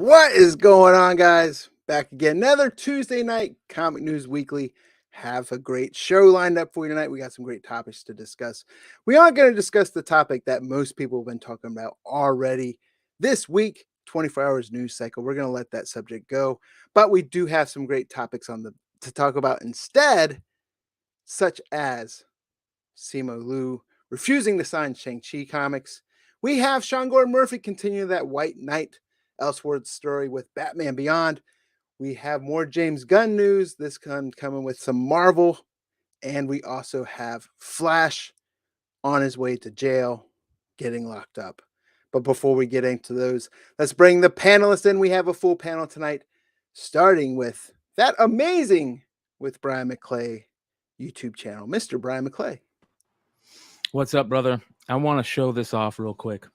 What is going on, guys? Back again. Another Tuesday night Comic News Weekly. Have a great show lined up for you tonight. We got some great topics to discuss. We are going to discuss the topic that most people have been talking about already this week, 24 hours news cycle. We're going to let that subject go, but we do have some great topics to talk about instead, such as Simu Liu refusing to sign Shang-Chi comics. We have Sean Gordon Murphy continue that White Knight Elseworlds story with Batman Beyond. We have more James Gunn news, this coming with some Marvel. And we also have Flash on his way to jail, getting locked up. But before we get into those, let's bring the panelists in. We have a full panel tonight, starting with that amazing with Brian McClay YouTube channel, Mr. Brian McClay. What's up, brother? I want to show this off real quick.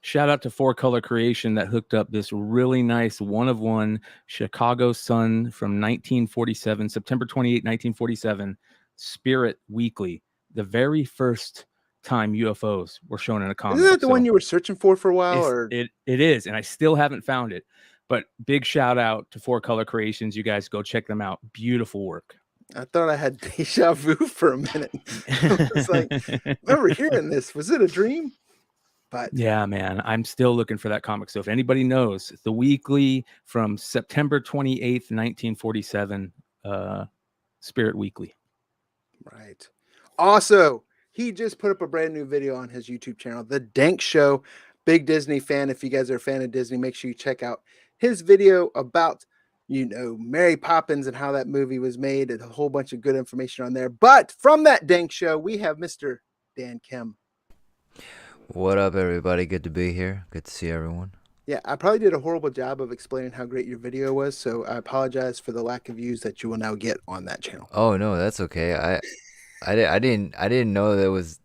Shout out to 4Color Creation that hooked up this really nice one-of-one Chicago Sun from 1947, September 28, 1947, Spirit Weekly. The very first time UFOs were shown in a comic. Isn't that the one you were searching for a while? It is, and I still haven't found it. But big shout out to 4Color Creations. You guys go check them out. Beautiful work. I thought I had deja vu for a minute. I was like, I remember hearing this. Was it a dream? But yeah, man, I'm still looking for that comic. So if anybody knows, the weekly from September 28th, 1947, Spirit Weekly. Right. Also, he just put up a brand new video on his YouTube channel, The Dank Show. Big Disney fan. If you guys are a fan of Disney, make sure you check out his video about, Mary Poppins and how that movie was made. And a whole bunch of good information on there. But from that Dank Show, we have Mr. Dan Kim. What up, everybody? Good to be here. Good to see everyone. Yeah, I probably did a horrible job of explaining how great your video was, so I apologize for the lack of views that you will now get on that channel. Oh no, that's okay. I didn't know that was.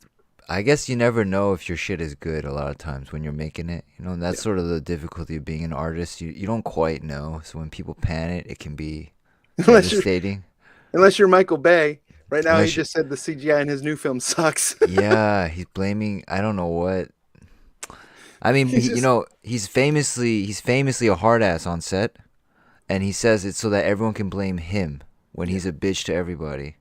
I guess you never know if your shit is good a lot of times when you're making it. And that's sort of the difficulty of being an artist. You don't quite know. So when people pan it, it can be devastating. Unless you're Michael Bay. Right now, he just said the CGI in his new film sucks. Yeah, he's blaming. I don't know what. I mean, he's famously a hard ass on set, and he says it so that everyone can blame him when he's a bitch to everybody.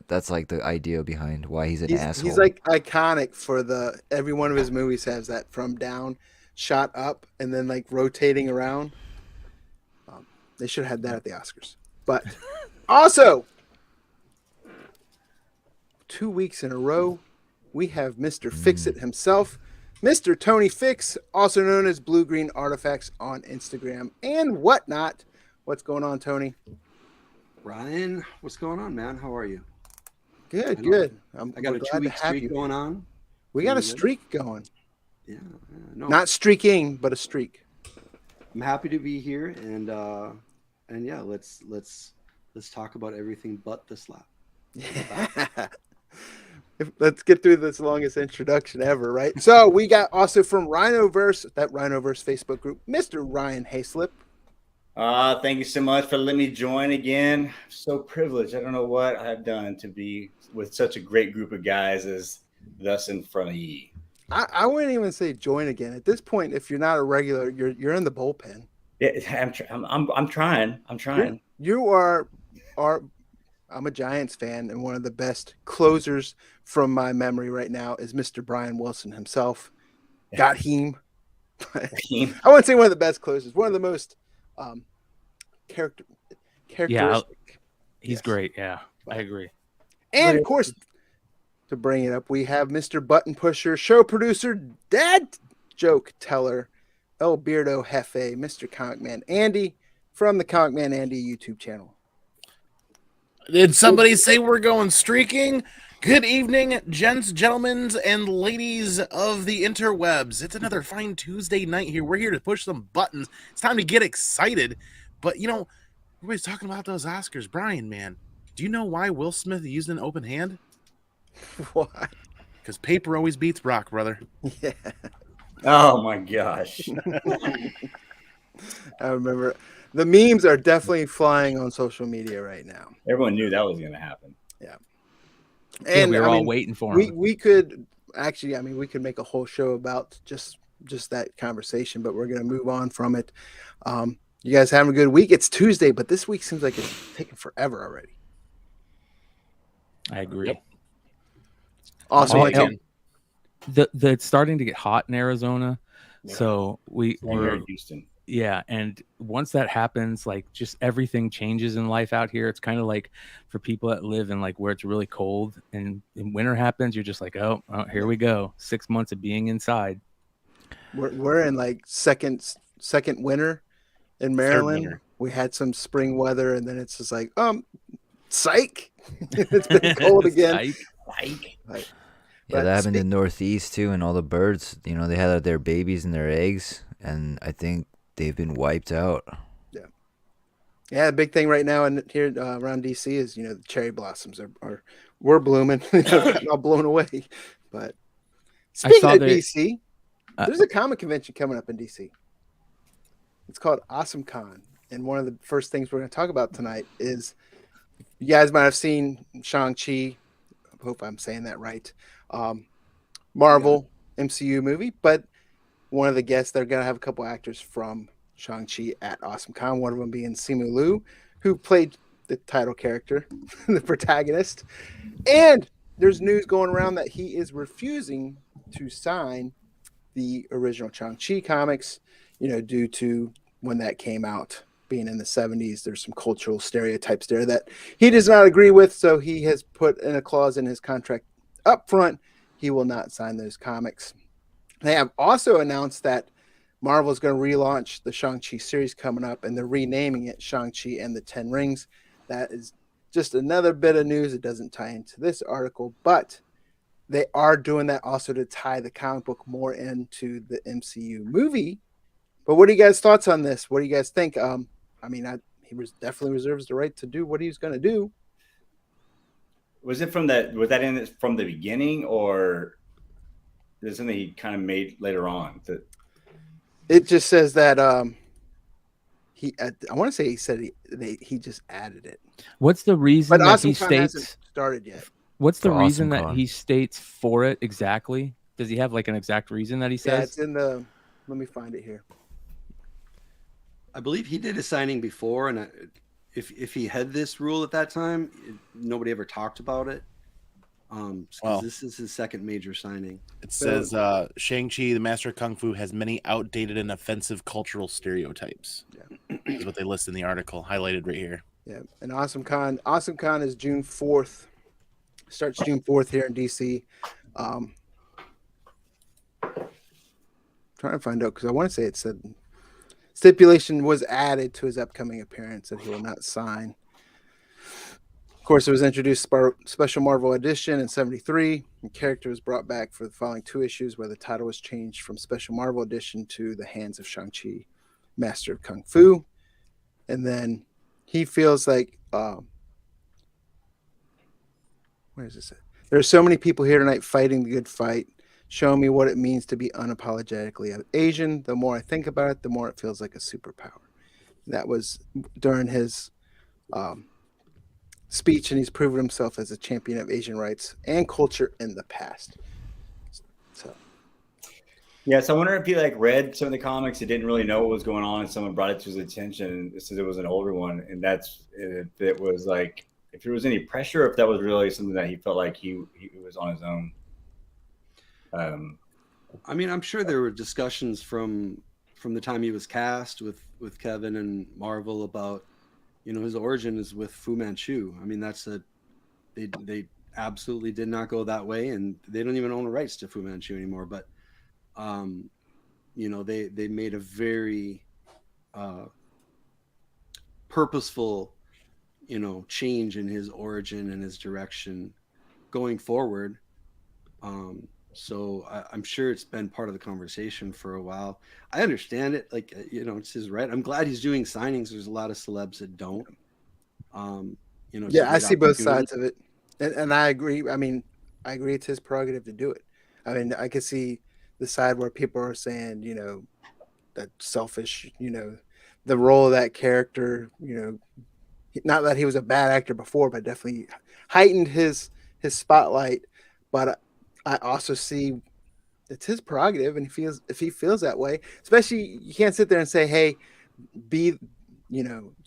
That's like the idea behind why he's an asshole. He's like iconic for every one of his movies has that from down shot up and then like rotating around. They should have had that at the Oscars. But also, 2 weeks in a row, we have Mr. Fix-It himself, Mr. Tony Fix, also known as Blue Green Artifacts on Instagram and whatnot. What's going on, Tony? Ryan, what's going on, man? How are you? Good. I got a 2-week streak going on. We got a streak going. Yeah, no. Not streaking, but a streak. I'm happy to be here, and yeah, let's talk about everything but the slap. Yeah. Let's get through this longest introduction ever, right? So we got also from Rhinoverse, that Rhinoverse Facebook group, Mr. Ryan Hayslip. Thank you so much for letting me join again. I'm so privileged. I don't know what I've done to be with such a great group of guys as thus in front of ye. I wouldn't even say join again. At this point, if you're not a regular, you're in the bullpen. Yeah, I'm trying. You are. I'm a Giants fan, and one of the best closers from my memory right now is Mr. Brian Wilson himself. Got him. I wouldn't say one of the best closers. One of the most characteristic. Yeah, he's great. Yeah, I agree. And of course, to bring it up, we have Mr. Button Pusher, show producer, dad joke teller, El Beardo Jefe, Mr. Comic Man Andy from the Comic Man Andy YouTube channel. Did somebody say we're going streaking? Good evening, gents, gentlemen, and ladies of the interwebs. It's another fine Tuesday night here. We're here to push some buttons. It's time to get excited. But, everybody's talking about those Oscars. Brian, man, do you know why Will Smith used an open hand? Why? Because paper always beats rock, brother. Yeah. Oh, my gosh. I remember. The memes are definitely flying on social media right now. Everyone knew that was going to happen. Yeah. And we were all waiting for him. We could actually, we could make a whole show about just just that conversation, but we're going to move on from it. You guys having a good week? It's Tuesday, but this week seems like it's taking forever already. I agree. Yep. Also, All- went to It's starting to get hot in Arizona, Yeah. so Same here we're in Houston. yeah, and once that happens, like just everything changes in life out here. It's kind of like for people that live in like where it's really cold and winter happens, you're just like, oh, here we go. 6 months of being inside. we're in like second winter in Maryland. winter. We had some spring weather, and then it's just like, psych. It's been cold again. Psych. Like, Yeah, but that happened in the Northeast too, and all the birds, they had their babies and their eggs, and I think they've been wiped out. yeah, the big thing right now and here around DC is the cherry blossoms we're blooming. Getting all blown away. But speaking saw of that- DC, there's a comic convention coming up in DC. It's called Awesome Con, and one of the first things we're going to talk about tonight is you guys might have seen Shang-Chi. I hope I'm saying that right. Marvel MCU movie, but one of the guests, they're going to have a couple actors from Shang-Chi at Awesome Con, one of them being Simu Liu, who played the title character, the protagonist. And there's news going around that he is refusing to sign the original Shang-Chi comics, due to when that came out, being in the 70s. There's some cultural stereotypes there that he does not agree with, so he has put in a clause in his contract up front he will not sign those comics. They have also announced that Marvel is going to relaunch the Shang-Chi series coming up, and they're renaming it Shang-Chi and the Ten Rings. That is just another bit of news. It doesn't tie into this article, but they are doing that also to tie the comic book more into the MCU movie. But what are you guys' thoughts on this? What do you guys think? He definitely reserves the right to do what he's going to do. Was that in it from the beginning, or is it something he kind of made later on? It just says that I want to say he said he just added it. What's the reason But that Awesome he Con states? hasn't started yet. What's the For reason Awesome that Con. he states for it exactly? Does he have like an exact reason that he Yeah, says? it's in the. Let me find it here. I believe he did a signing before, and if he had this rule at that time, nobody ever talked about it. Well. This is his second major signing. It says Shang-Chi, the Master of Kung Fu, has many outdated and offensive cultural stereotypes. Yeah. Is what they list in the article, highlighted right here. Yeah, and Awesome Con is June 4th. Starts June 4th here in DC. Trying to find out because I want to say it said stipulation was added to his upcoming appearance that he will not sign. Of course, it was introduced Special Marvel Edition in 73. The character was brought back for the following 2 issues where the title was changed from Special Marvel Edition to The Hands of Shang-Chi, Master of Kung Fu. And then he feels like, where is this at? There are so many people here tonight fighting the good fight, showing me what it means to be unapologetically Asian. The more I think about it, the more it feels like a superpower. That was during his speech, and he's proven himself as a champion of Asian rights and culture in the past. So, Yeah, so I wonder if he read some of the comics and didn't really know what was going on, and someone brought it to his attention. It says it was an older one, and that's if it was if there was any pressure, if that was really something that he felt like he was on his own. I'm sure there were discussions from the time he was cast with Kevin and Marvel about, his origin is with Fu Manchu. They absolutely did not go that way, and they don't even own the rights to Fu Manchu anymore. But, they made a very purposeful, change in his origin and his direction going forward. So I'm sure it's been part of the conversation for a while. I understand it. It's his right. I'm glad he's doing signings. There's a lot of celebs that don't. yeah, I see both sides of it. And I agree. I agree it's his prerogative to do it. I can see the side where people are saying, that selfish, the role of that character, not that he was a bad actor before, but definitely heightened his spotlight. But I also see it's his prerogative, and if he feels that way, especially you can't sit there and say, hey, be,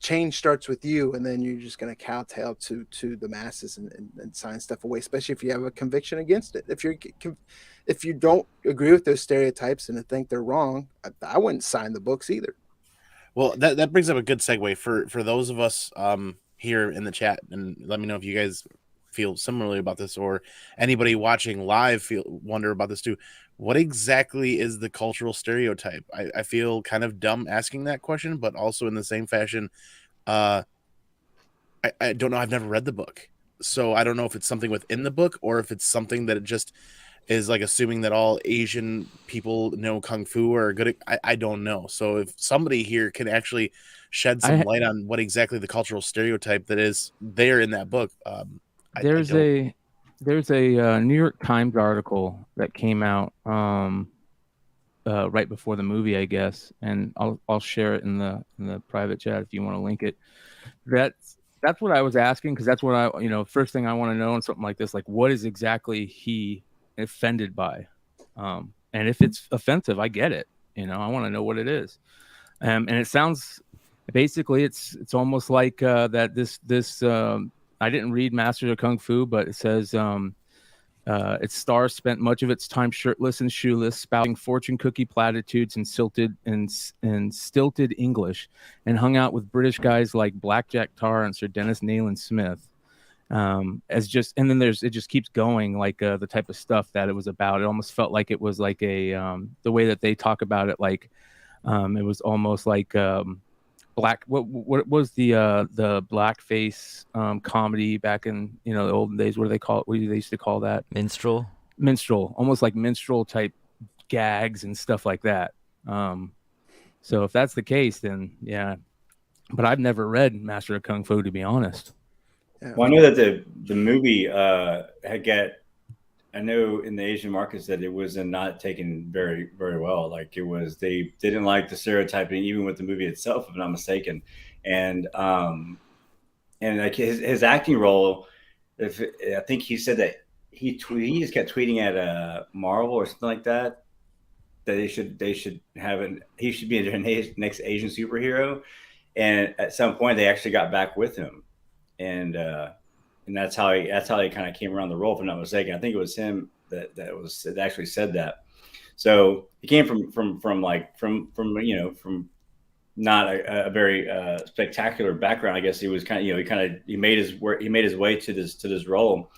change starts with you, and then you're just going to kowtow to the masses and sign stuff away, especially if you have a conviction against it. If you don't agree with those stereotypes and think they're wrong, I wouldn't sign the books either. Well, that brings up a good segue for those of us here in the chat, and let me know if you guys feel similarly about this, or anybody watching live wonder about this too. What exactly is the cultural stereotype? I feel kind of dumb asking that question, but also in the same fashion, I don't know. I've never read the book, so I don't know if it's something within the book or if it's something that it just is like assuming that all Asian people know kung fu or are good at, I don't know. So if somebody here can actually shed some light on what exactly the cultural stereotype that is there in that book. There's a New York Times article that came out right before the movie, I guess, and I'll share it in the private chat if you want to link it. That's what I was asking, because that's what I first thing I want to know in something like this, like what is exactly he offended by, and if it's offensive, I get it. I want to know what it is, and it sounds basically it's almost like that this I didn't read Masters of Kung Fu, but it says its stars spent much of its time shirtless and shoeless, spouting fortune cookie platitudes and stilted English, and hung out with British guys like Blackjack Tar and Sir Dennis Nayland Smith. And then it just keeps going, like the type of stuff that it was about. It almost felt like it was like a the way that they talk about it, like it was almost like what was the blackface comedy back in the olden days? What do they call it? What do they used to call that? Minstrel, almost like minstrel type gags and stuff like that. So if that's the case, then yeah. But I've never read Master of Kung Fu, to be honest. Yeah. Well, I know that the movie had got. I know in the Asian markets that it was not taken very, very well. Like they didn't like the stereotyping, even with the movie itself, if I'm not mistaken. And like his acting role, I think he said that he just kept tweeting at Marvel or something like that they should he should be their next Asian superhero. And at some point, they actually got back with him, and that's how he kind of came around the role. If I'm not mistaken, I think it was him that actually said that. So he came from not a very spectacular background. I guess he was he made his way to this role.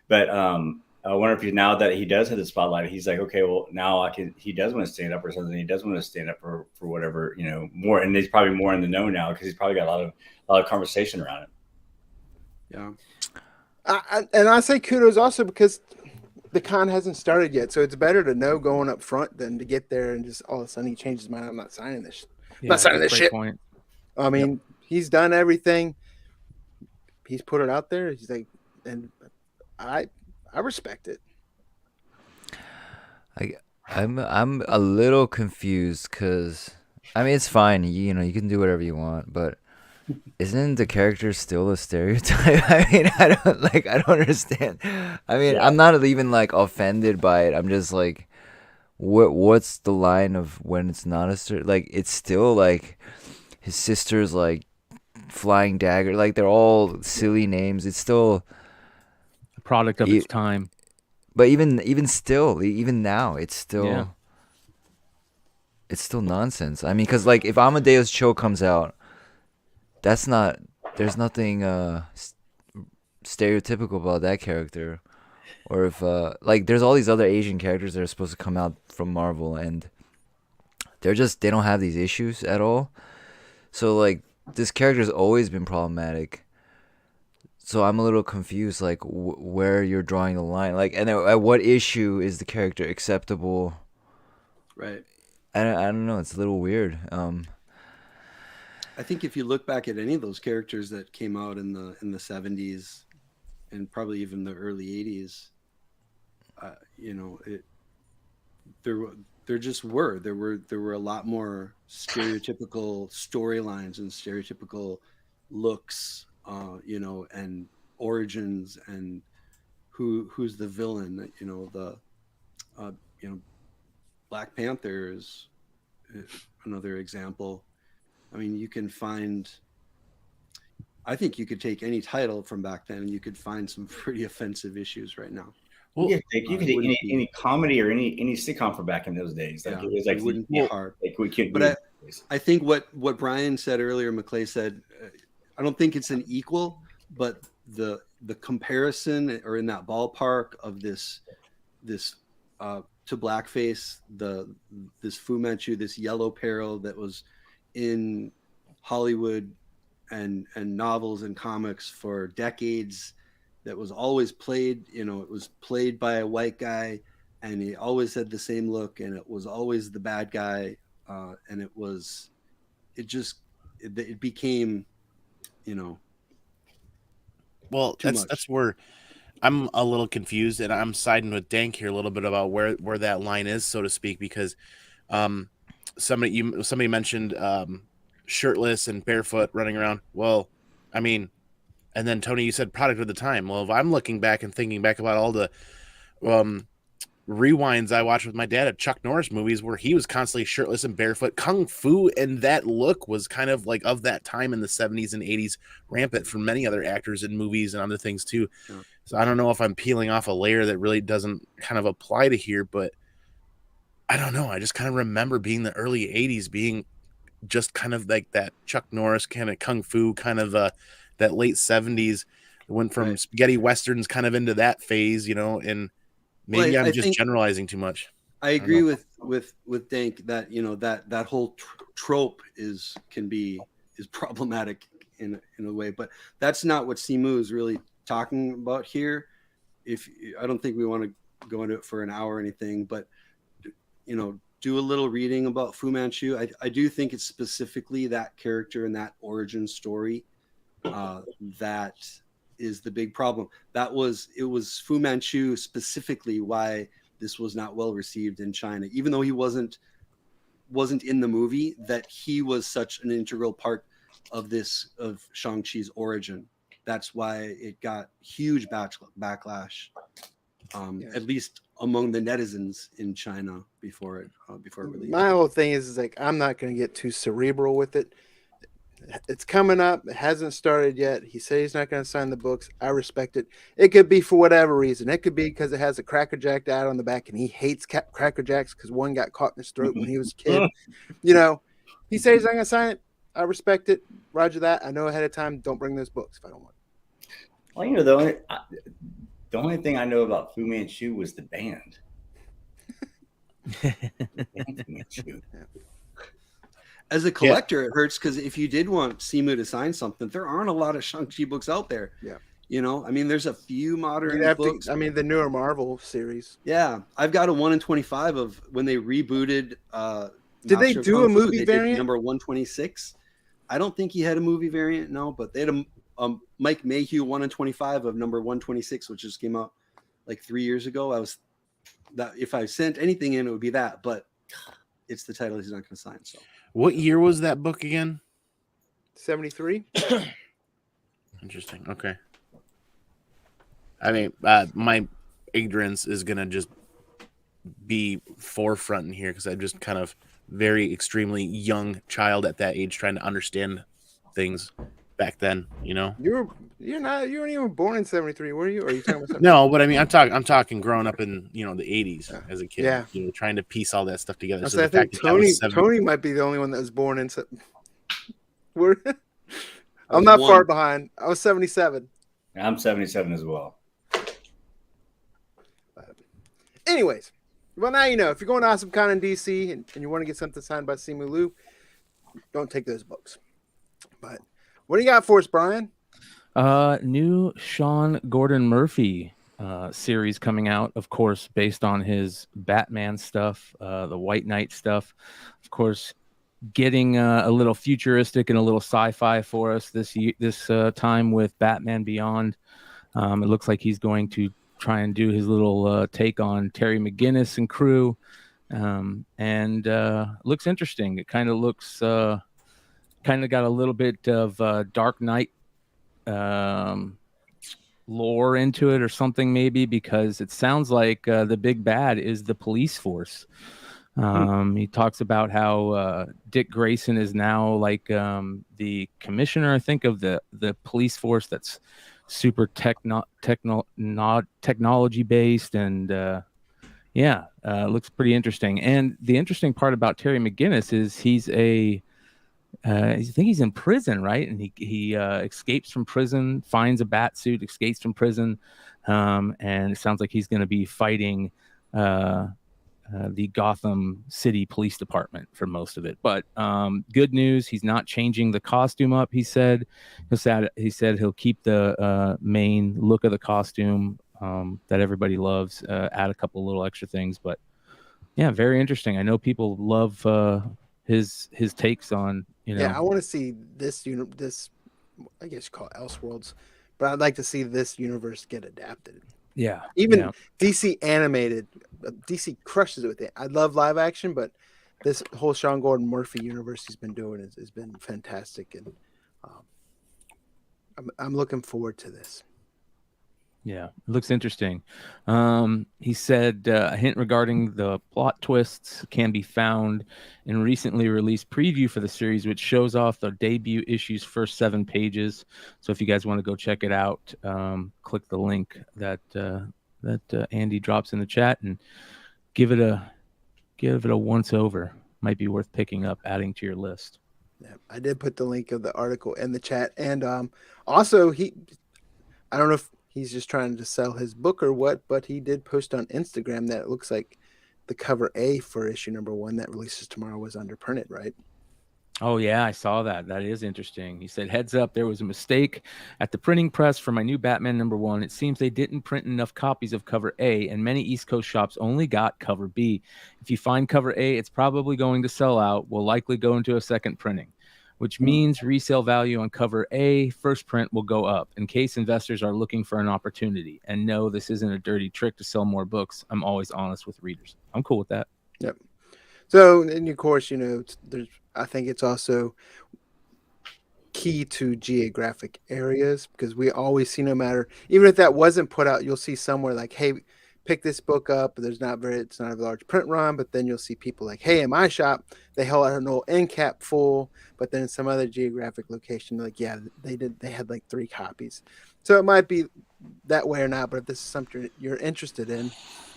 But I wonder if now that he does have the spotlight, he's like, okay, well now he does want to stand up or something. He does want to stand up for whatever, more, and he's probably more in the know now because he's probably got a lot of conversation around it. Yeah. And I say kudos also because the con hasn't started yet. So it's better to know going up front than to get there and just all of a sudden he changes his mind. I'm not signing this. I'm not signing this shit. Point. I mean, He's done everything. He's put it out there. He's like, and I respect it. I'm a little confused because I mean it's fine. You can do whatever you want, but isn't the character still a stereotype? I mean, I don't understand. I mean, I'm not even like offended by it. I'm just like, what's the line of when it's not a stereotype? Like it's still like his sister's like Flying Dagger. Like they're all silly names. It's still a product of its time. But even still, even now, it's still nonsense. I mean, because like if Amadeus Cho comes out, there's nothing stereotypical about that character. Or if like there's all these other Asian characters that are supposed to come out from Marvel, and they don't have these issues at all. So like this character's always been problematic. So I'm a little confused, like where you're drawing the line, like, and at what issue is the character acceptable? Right. I don't know. It's a little weird. I think if you look back at any of those characters that came out in the 70s and probably even the early 80s, there just were a lot more stereotypical storylines and stereotypical looks. And origins and who's the villain, Black Panther is another example. I mean, you can find. I think you could take any title from back then, and you could find some pretty offensive issues right now. Well, you could take wouldn't any comedy or any sitcom from back in those days. Like Yeah, it was like it wouldn't be hard. Like we could. But I think what Brian said earlier, McClay said, I don't think it's an equal, but the comparison or in that ballpark of this to blackface, this Fu Manchu, this yellow peril that was in Hollywood and novels and comics for decades, that was always played, you know, it was played by a white guy, and he always had the same look, and it was always the bad guy, and it became, you know. Well, that's where I'm a little confused, and I'm siding with Dank here a little bit about where that line is, so to speak, because somebody mentioned shirtless and barefoot running around. Well, I mean, and then Tony, you said product of the time. Well, if I'm looking back and thinking back about all the rewinds I watched with my dad at Chuck Norris movies where he was constantly shirtless and barefoot, kung fu and that look was kind of like of that time in the 70s and 80s, rampant for many other actors in movies and other things too. Yeah. So I don't know if I'm peeling off a layer that really doesn't kind of apply to here, but I don't know. I just kind of remember being the early 80s being just kind of like that Chuck Norris kind of kung fu kind of that late 70s. It went from spaghetti westerns kind of into that phase, you know, and maybe I'm just generalizing too much. I agree with Dank that, you know, that whole trope is problematic in a way, but that's not what Simu is really talking about here. I don't think we want to go into it for an hour or anything, but, you know, do a little reading about Fu Manchu. I do think it's specifically that character and that origin story that is the big problem. It was Fu Manchu specifically why this was not well received in China, even though he wasn't in the movie, that he was such an integral part of Shang-Chi's origin. That's why it got huge backlash, yes, at least among the netizens in China before it released. My whole thing is like, I'm not going to get too cerebral with it. It's coming up. It hasn't started yet. He said he's not going to sign the books. I respect it. It could be for whatever reason. It could be because it has a Cracker Jack ad on the back and he hates Cracker Jacks because one got caught in his throat when he was a kid. You know, he said he's not going to sign it. I respect it. Roger that. I know ahead of time. Don't bring those books if I don't want. Well, you know, the only thing I know about Fu Manchu was the band. As a collector, it hurts because if you did want Simu to sign something, there aren't a lot of Shang-Chi books out there. Yeah. You know, I mean, there's a few modern books. The newer Marvel series. Yeah. I've got a 1 in 25 of when they rebooted. Did they do a movie variant? Number 126. I don't think he had a movie variant, no, but they had a Mike Mayhew 1 in 25 of number 126, which just came out like 3 years ago. If I sent anything in, it would be that, but it's the title he's not going to sign. So. What year was that book again? 73. Interesting. Okay. I mean, my ignorance is going to just be forefront in here because I'm just kind of very extremely young child at that age trying to understand things back then, you know. You weren't even born in 73, were you? Or are you talking about No, but I mean, I'm talking growing up in, you know, the 80s as a kid. Yeah. You know, trying to piece all that stuff together. So I think Tony might be the only one that was born in. I'm not far behind. I was 77. I'm 77 as well. Anyways, well, now you know. If you're going to AwesomeCon in DC and you want to get something signed by Simu Liu, don't take those books. But what do you got for us, Brian? New Sean Gordon Murphy series coming out, of course, based on his Batman stuff, the White Knight stuff. Of course, getting a little futuristic and a little sci-fi for us this time with Batman Beyond. It looks like he's going to try and do his little take on Terry McGinnis and crew, and looks interesting. It kind of looks kind of got a little bit of Dark Knight lore into it or something, maybe, because it sounds like the big bad is the police force. He talks about how Dick Grayson is now like the commissioner, I think, of the police force that's super technology based, and looks pretty interesting. And the interesting part about Terry McGinnis is he's I think he's in prison, right? And he escapes from prison, finds a bat suit, escapes from prison, and it sounds like he's going to be fighting the Gotham City Police Department for most of it. But good news, he's not changing the costume up. He said he'll keep the main look of the costume that everybody loves. Add a couple little extra things, but yeah, very interesting. I know people love his takes on, you know. Yeah, I want to see this I guess you call it Elseworlds, but I'd like to see this universe get adapted. Yeah, even DC animated, DC crushes it with it. I love live action, but this whole Sean Gordon Murphy universe he's been doing has been fantastic, and I'm looking forward to this. Yeah, it looks interesting. He said a hint regarding the plot twists can be found in recently released preview for the series, which shows off the debut issue's first 7 pages. So if you guys want to go check it out, click the link that Andy drops in the chat and give it a once over. Might be worth picking up, adding to your list. Yeah, I did put the link of the article in the chat, and also I don't know if he's just trying to sell his book or what, but he did post on Instagram that it looks like the cover A for issue number 1 that releases tomorrow was underprinted, right? Oh, yeah, I saw that. That is interesting. He said, heads up, there was a mistake at the printing press for my new Batman number 1. It seems they didn't print enough copies of cover A, and many East Coast shops only got cover B. If you find cover A, it's probably going to sell out, will likely go into a second printing, which means resale value on cover A first print will go up in case investors are looking for an opportunity. And no, this isn't a dirty trick to sell more books. I'm always honest with readers. I'm cool with that. Yep. So, and of course, I think it's also key to geographic areas, because we always see, no matter, even if that wasn't put out, you'll see somewhere like, hey, pick this book up. It's not a large print run, but then you'll see people like, hey, in my shop, they held out an old end cap full, but then in some other geographic location, like, yeah, they had like 3 copies. So it might be that way or not, but if this is something you're interested in,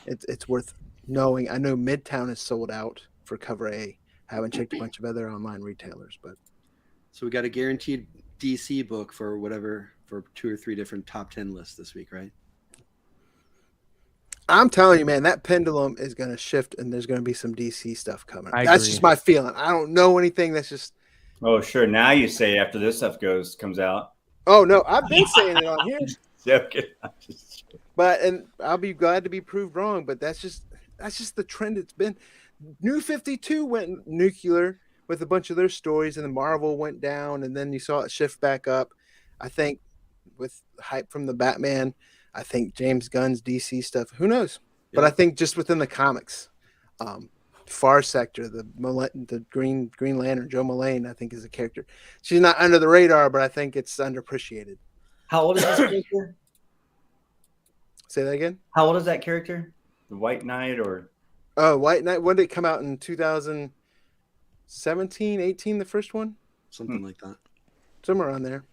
it's worth knowing. I know Midtown is sold out for cover A. I haven't checked a bunch of other online retailers, but so we got a guaranteed DC book for 2 or 3 different top 10 lists this week, right? I'm telling you, man, that pendulum is going to shift, and there's going to be some DC stuff coming. That's agree. Just my feeling. I don't know anything. That's just. Oh, sure. Now you say after this stuff comes out. Oh no, I've been saying it on here. Okay. But and I'll be glad to be proved wrong. But that's just the trend it's been. New 52 went nuclear with a bunch of their stories, and the Marvel went down, and then you saw it shift back up. I think with hype from the Batman. I think James Gunn's DC stuff, who knows? Yeah. But I think just within the comics, Far Sector, the Green Lantern, Joe Mullane, I think is a character. She's not under the radar, but I think it's underappreciated. How old is this character? Say that again? How old is that character? The White Knight or? Oh, White Knight. When did it come out? In 2017, 18, the first one? Something like that. Somewhere around there.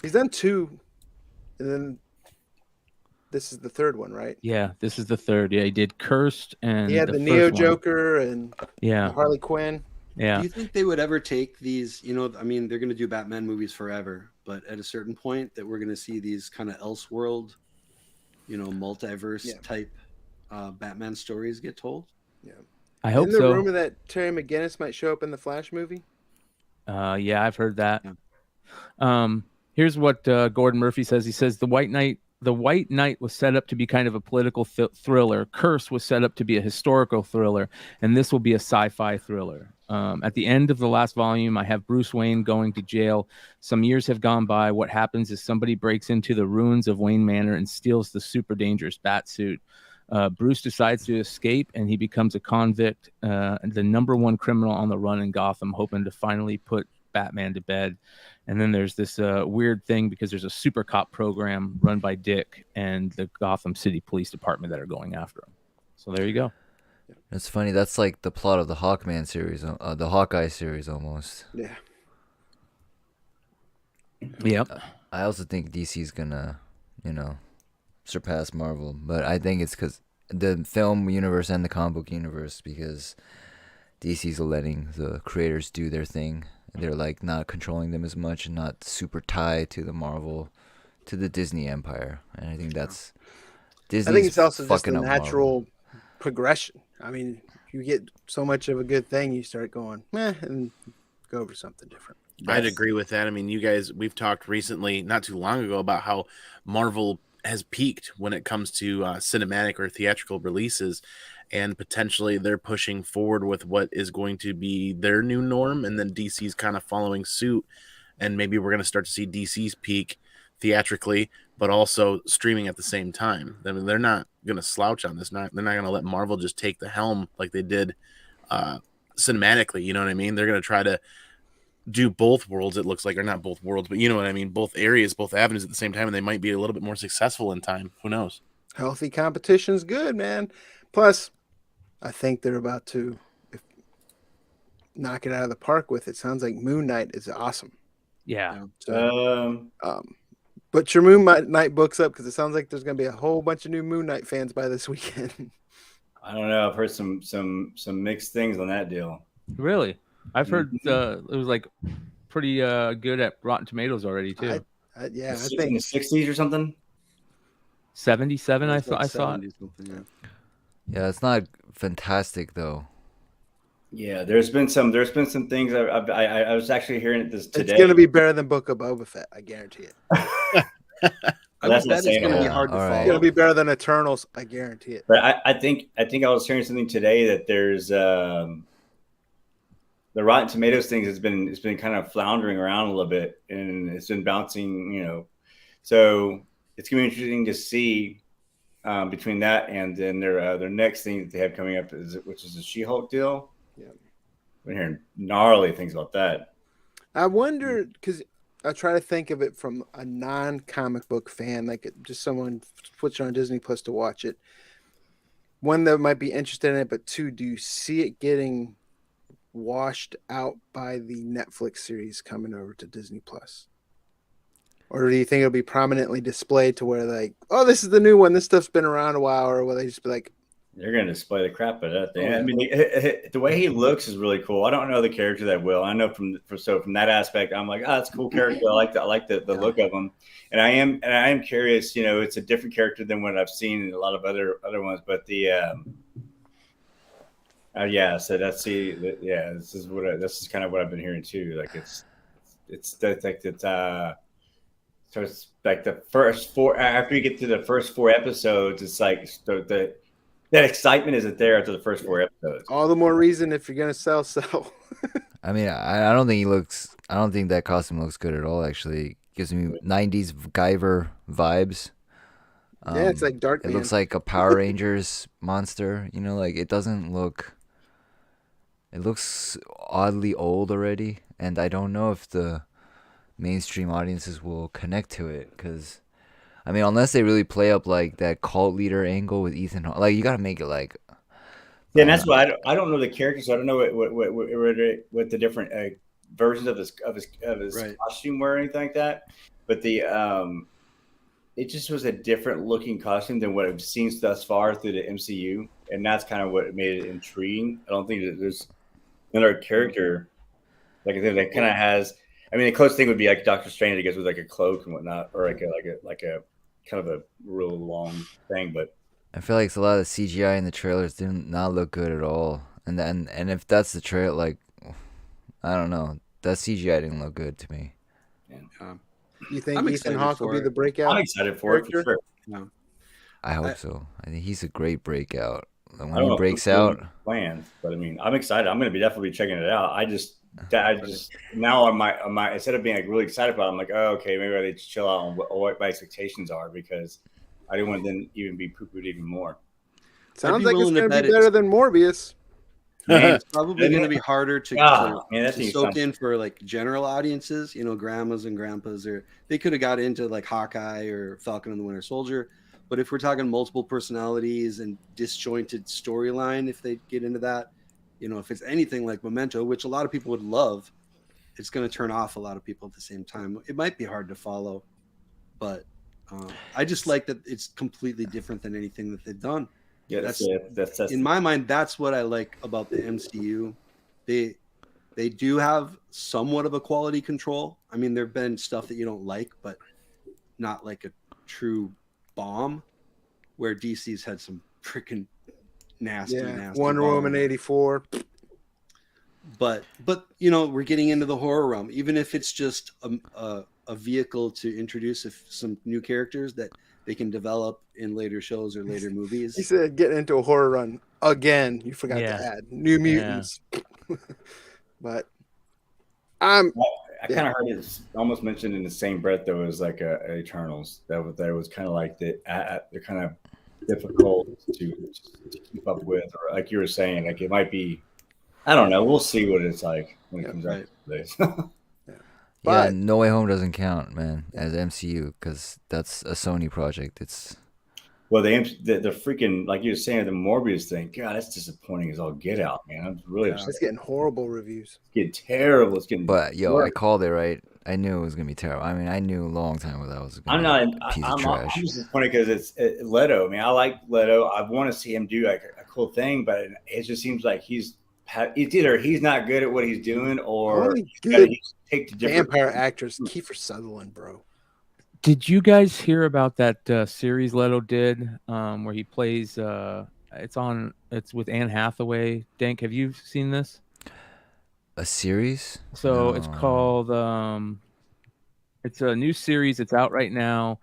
He's done 2, and then this is the 3rd one, right? Yeah, this is the 3rd. Yeah, he did Cursed, and he had the Neo Joker and Harley Quinn. Yeah. Do you think they would ever take these? I mean, they're going to do Batman movies forever, but at a certain point, that we're going to see these kind of Elseworld, multiverse type Batman stories get told. Yeah, I hope so. The rumor that Terry McGinnis might show up in the Flash movie. Yeah, I've heard that. Yeah. Here's what Gordon Murphy says. He says the White Knight was set up to be kind of a political thriller. Curse was set up to be a historical thriller, and this will be a sci-fi thriller. At the end of the last volume, I have Bruce Wayne going to jail. Some years have gone by. What happens is somebody breaks into the ruins of Wayne Manor and steals the super dangerous bat suit. Bruce decides to escape, and he becomes a convict, the #1 criminal on the run in Gotham, hoping to finally put Batman to bed. And then there's this weird thing, because there's a super cop program run by Dick and the Gotham City Police Department that are going after him. So there you go. It's funny. That's like the plot of the Hawkman series, the Hawkeye series, almost. Yeah. Yep. I also think DC's gonna, surpass Marvel, but I think it's because the film universe and the comic book universe, because DC's letting the creators do their thing. They're like not controlling them as much and not super tied to the Disney empire. And I think that's Disney's I think it's also just fucking the up Marvel. natural progression. I mean, you get so much of a good thing, you start going, and go over something different. I'd agree with that. I mean, you guys, we've talked recently, not too long ago, about how Marvel has peaked when it comes to cinematic or theatrical releases, and potentially they're pushing forward with what is going to be their new norm, and then DC's kind of following suit, and maybe we're going to start to see DC's peak theatrically, but also streaming at the same time. I mean, they're not going to slouch on this. They're not going to let Marvel just take the helm like they did cinematically. You know what I mean? They're going to try to do both worlds, it looks like, or not both worlds, but you know what I mean, both areas, both avenues at the same time, and they might be a little bit more successful in time. Who knows? Healthy competition's good, man. Plus, I think they're about to knock it out of the park with it. Sounds like Moon Knight is awesome. Yeah. So, put your Moon Knight books up, because it sounds like there's going to be a whole bunch of new Moon Knight fans by this weekend. I don't know. I've heard some mixed things on that deal. Really? I've heard it was like pretty good at Rotten Tomatoes already too. I It's think in the 60s or something. 77, I saw it. 70 something, Yeah, it's not fantastic though. Yeah, there's been some things. I was actually hearing this today. it's going to be better than Book of Boba Fett. I guarantee it. That's not that is saying going to a be lot. hard to All right. It's follow. going to be better than Eternals. I guarantee it. But I think I was hearing something today that there's the Rotten Tomatoes thing it's been kind of floundering around a little bit, and it's been bouncing, So it's gonna be interesting to see between that and then their next thing that they have coming up which is the She-Hulk deal. Yeah. We're hearing gnarly things about that. I wonder, because I try to think of it from a non-comic book fan, like just someone puts it on Disney Plus to watch it. One, that might be interested in it, but two, do you see it getting washed out by the Netflix series coming over to Disney Plus? Or do you think it'll be prominently displayed to where, like, oh, this is the new one, this stuff's been around a while, or will they just be like, They're going to display the crap out of that. Oh, yeah. I mean, the way he looks is really cool. I don't know the character that well. I know from that aspect, I'm like, that's a cool character. I like the the look of him, and I am curious. It's a different character than what I've seen in a lot of other ones. But the so this is kind of what I've been hearing too. Like it's so it's like the first four, after you get to the first 4 episodes, it's like that excitement isn't there after the first 4 episodes. all the more reason if you're gonna sell. I mean, I don't think that costume looks good at all. Actually, it gives me 90s Guyver vibes. Yeah, it's like Dark It Man. looks like a Power Rangers monster. Like it doesn't look. It looks oddly old already, and I don't know if the mainstream audiences will connect to it, because I mean, unless they really play up like that cult leader angle with Ethan Hawke, like you gotta make it like. Yeah, and that's why I don't know the character, so I don't know what the different versions of his Right. costume were or anything like that. But it just was a different looking costume than what I've seen thus far through the MCU, and that's kind of what made it intriguing. I don't think that there's another character like I think that kind of has. I mean, the closest thing would be like Doctor Strange, I guess, with like a cloak and whatnot, or like a kind of a real long thing. But I feel like it's a lot of CGI in the trailers did not look good at all, and if that's the trail, like I don't know, that CGI didn't look good to me. You think I'm Ethan excited Hawke will for be it. the breakout? I'm excited for it for character? sure. I hope so. I think he's a great breakout. Like, I when don't know he if breaks it's really out, plans, but I mean, I'm excited. I'm going to definitely be checking it out. I just now on my instead of being like really excited about it, I'm like, oh, okay, maybe I need to chill out on what my expectations are, because I didn't want to then even be poo-pooed even more. Sounds be like it's willing to going to bet be it's- better than Morbius. Man, It's probably going to be harder to man, that to thing soak sounds- in for like general audiences, grandmas and grandpas, or they could have got into like Hawkeye or Falcon and the Winter Soldier. But if we're talking multiple personalities and disjointed storyline, if they get into that, you know, if it's anything like Memento, which a lot of people would love, it's going to turn off a lot of people at the same time. It might be hard to follow, but I just like that it's completely different than anything that they've done. Yeah, that's in my mind. That's what I like about the MCU. They do have somewhat of a quality control. I mean, there've been stuff that you don't like, but not like a true bomb. Where DC's had some freaking nasty Wonder Woman 84. But you know, we're getting into the horror realm. Even if it's just a vehicle to introduce some new characters that they can develop in later shows or later movies. He said getting into a horror run again. You forgot to add New Mutants. But I kind of heard it almost mentioned in the same breath. There was like a Eternals that was kind of like they're kind of difficult to keep up with, or like you were saying, like it might be. I don't know. We'll see what it's like when it comes out to this. Yeah, No Way Home doesn't count, man, as MCU because that's a Sony project. It's well, the freaking, like you were saying, the Morbius thing. God, that's disappointing as all get out, man. I'm really upset. It's getting horrible reviews. It's getting terrible. It's getting. But I called it right. I knew it was gonna be terrible. I mean, I knew a long time ago that was gonna be a piece of trash. I'm disappointed because it's Leto. I mean, I like Leto. I want to see him do like a cool thing, but it just seems like it's either he's not good at what he's doing, or take the vampire actress Kiefer Sutherland, bro. Did you guys hear about that series Leto did where he plays? It's with Anne Hathaway. Dank, have you seen this? A series? So it's called. It's a new series. It's out right now,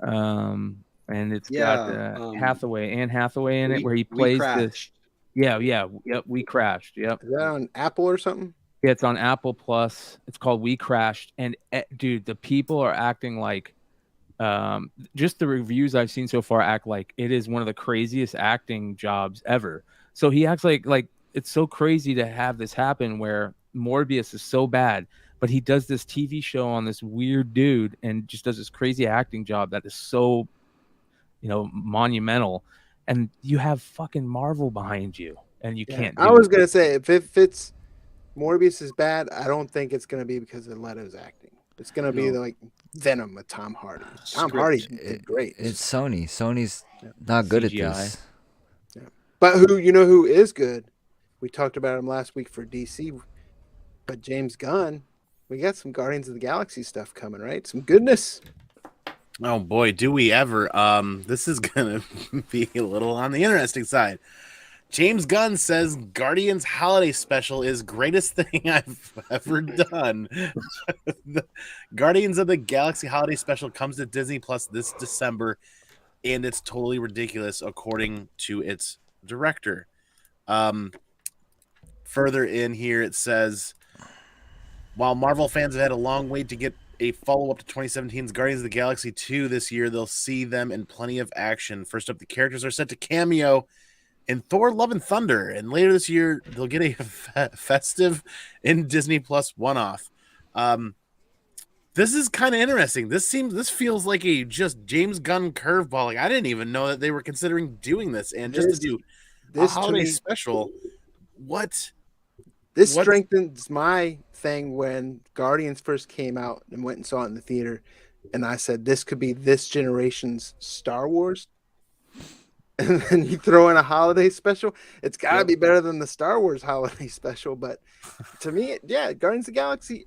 and it's got Anne Hathaway in it, where he plays this. Yeah. We Crashed. Yep. Is that on Apple or something? Yeah, it's on Apple Plus. It's called We Crashed, and dude, the people are acting like, just the reviews I've seen so far act like it is one of the craziest acting jobs ever. So he acts like it's so crazy to have this happen where Morbius is so bad, but he does this TV show on this weird dude and just does this crazy acting job that is so, monumental. And you have fucking Marvel behind you, and you can't. I was gonna say if it's Morbius is bad, I don't think it's gonna be because of Leto's acting. It's gonna be like Venom with Tom Hardy. Tom Hardy did great. It's Sony. Sony's not good CGI. at this. Yeah. But who is good? We talked about him last week for DC. But James Gunn, we got some Guardians of the Galaxy stuff coming, right? Some goodness. Oh boy, do we ever. This is gonna be a little on the interesting side. James Gunn says Guardians Holiday Special is greatest thing I've ever done. The Guardians of the Galaxy Holiday Special comes to Disney Plus this December, and it's totally ridiculous according to its director. Further in here, it says, while Marvel fans have had a long wait to get a follow-up to 2017's Guardians of the Galaxy 2 this year, they'll see them in plenty of action. First up, the characters are set to cameo in Thor: Love and Thunder, and later this year they'll get a festive in Disney Plus one-off. This is kind of interesting. This feels like a just James Gunn curveball. Like, I didn't even know that they were considering doing this, and just to do a holiday special. This strengthens my thing when Guardians first came out and went and saw it in the theater, and I said this could be this generation's Star Wars. And then you throw in a holiday special. It's got to be better than the Star Wars holiday special. But to me, Guardians of the Galaxy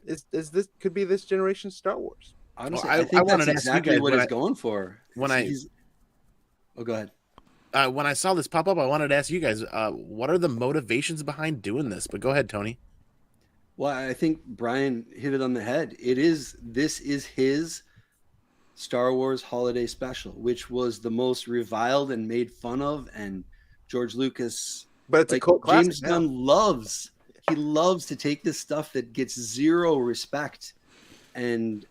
is this could be this generation's Star Wars. Honestly, I think that's exactly what he's going for. Go ahead. When I saw this pop up, I wanted to ask you guys, what are the motivations behind doing this? But go ahead, Tony. Well, I think Brian hit it on the head. This is his Star Wars holiday special, which was the most reviled and made fun of, and George Lucas. But it's a cult classic. James Gunn loves to take this stuff that gets zero respect and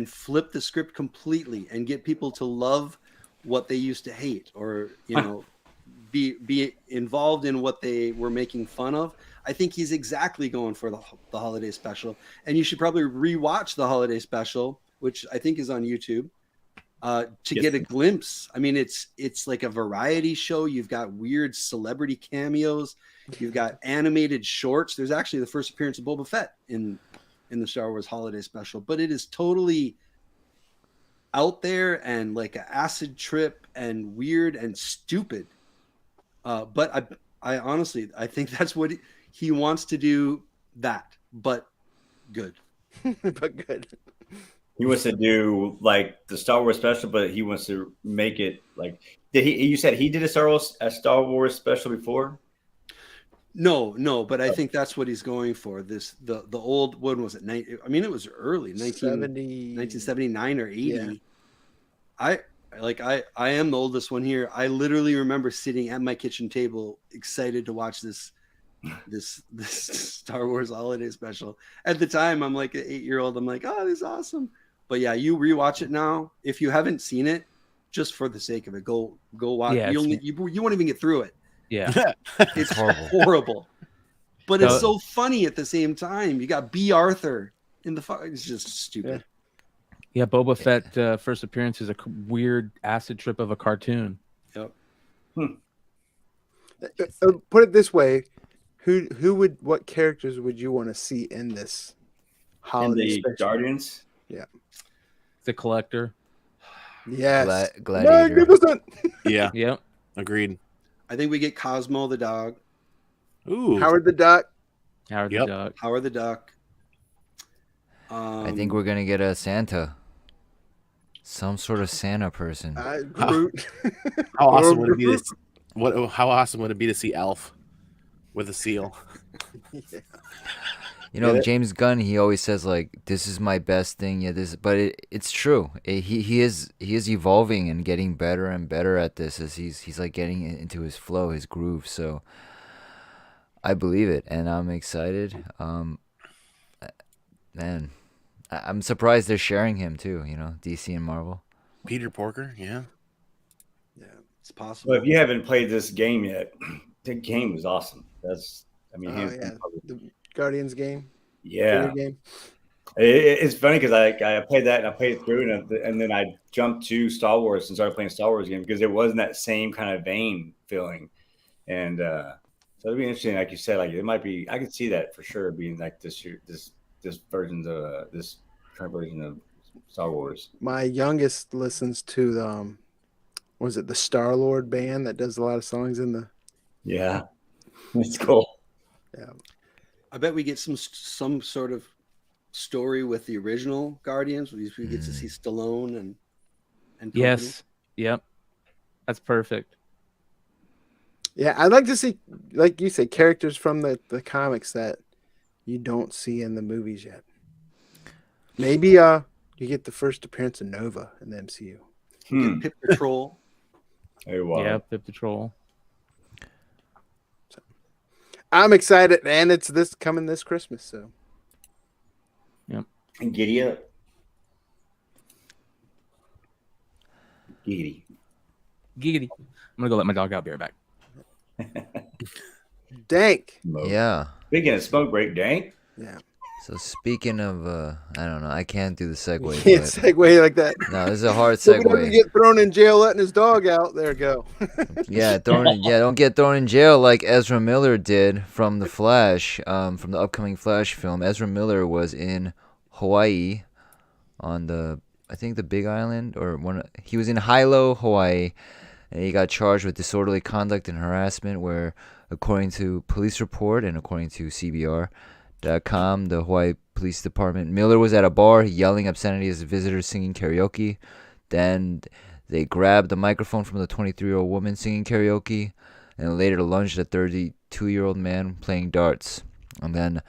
flip the script completely and get people to love what they used to hate, or be involved in what they were making fun of. I think he's exactly going for the holiday special, and you should probably rewatch the holiday special, which I think is on YouTube. to get a glimpse. I mean, it's like a variety show. You've got weird celebrity cameos. You've got animated shorts. There's actually the first appearance of Boba Fett in the Star Wars Holiday Special, but it is totally out there and like an acid trip and weird and stupid. But I honestly, I think that's what he wants to do. That, but good. But good. He wants to do like the Star Wars special, but he wants to make it like. Did he? You said he did a Star Wars special before? No, but I think that's what he's going for. The old one was it? I mean, it was early 1979 or 80. Yeah. I am the oldest one here. I literally remember sitting at my kitchen table, excited to watch this Star Wars Holiday Special. At the time, I'm like an 8-year-old. I'm like, oh, this is awesome. But yeah, you rewatch it now. If you haven't seen it, just for the sake of it, go watch. Yeah, you won't even get through it. Yeah. It's horrible. But it's so funny at the same time. You got B. Arthur in the it's just stupid. Yeah, Boba Fett first appearance is a weird acid trip of a cartoon. Yep. Put it this way: what characters would you want to see in this holiday special? Guardians? Yeah. The Collector. Yes. Gladiator. Magnificent. Yeah, Yep. agreed. I think we get Cosmo the dog. Ooh, Howard the Duck. Howard Yep. the Duck. Howard the Duck. I think we're gonna get a Santa. Some sort of Santa person. Groot. how awesome would it be to How awesome would it be to see Elf with a seal? Yeah. You know, James Gunn, he always says like, "This is my best thing." Yeah, but it's true. He is evolving and getting better and better at this as he's like getting into his flow, his groove. So I believe it, and I'm excited. Man, I'm surprised they're sharing him too. You know, DC and Marvel. Peter Porker, yeah. Yeah, it's possible. Well, if you haven't played this game yet, the game is awesome. The Guardians game. Yeah. Video game. It's funny because I played that and I played it through and then I jumped to Star Wars and started playing Star Wars again because it wasn't that same kind of vein feeling, and so it'd be interesting. Like you said, like it might be. I could see that for sure being like this version of this current version of Star Wars. My youngest listens to was it the Star-Lord band that does a lot of songs in the. Yeah, it's cool. Yeah. I bet we get some sort of story with the original Guardians. We get to see Stallone and company. Yes. Yep. That's perfect. Yeah, I'd like to see, like you say, characters from the comics that you don't see in the movies yet. Maybe you get the first appearance of Nova in the MCU. Get Pip Patrol. Hey, wow. Yeah, Pip Patrol. I'm excited, and it's coming this Christmas. So, Yep. And Giddy up. Giddy. Giggity. I'm gonna go let my dog out. Be right back. Dank. Yeah. Speaking of smoke break, Dank. Yeah. So speaking of, I don't know, I can't do the segue. Can't but- segue like that. No, this is a hard So he doesn't segue. get thrown in jail letting his dog out. There you go. Yeah, don't get thrown in jail like Ezra Miller did from The Flash, from the upcoming Flash film. Ezra Miller was in Hawaii on I think the Big Island, he was in Hilo, Hawaii, and he got charged with disorderly conduct and harassment where, according to police report and according to CBR.com, the Hawaii Police Department, Miller was at a bar yelling obscenities at visitors singing karaoke. Then they grabbed the microphone from the 23-year-old woman singing karaoke and later lunged at a 32-year-old man playing darts. And then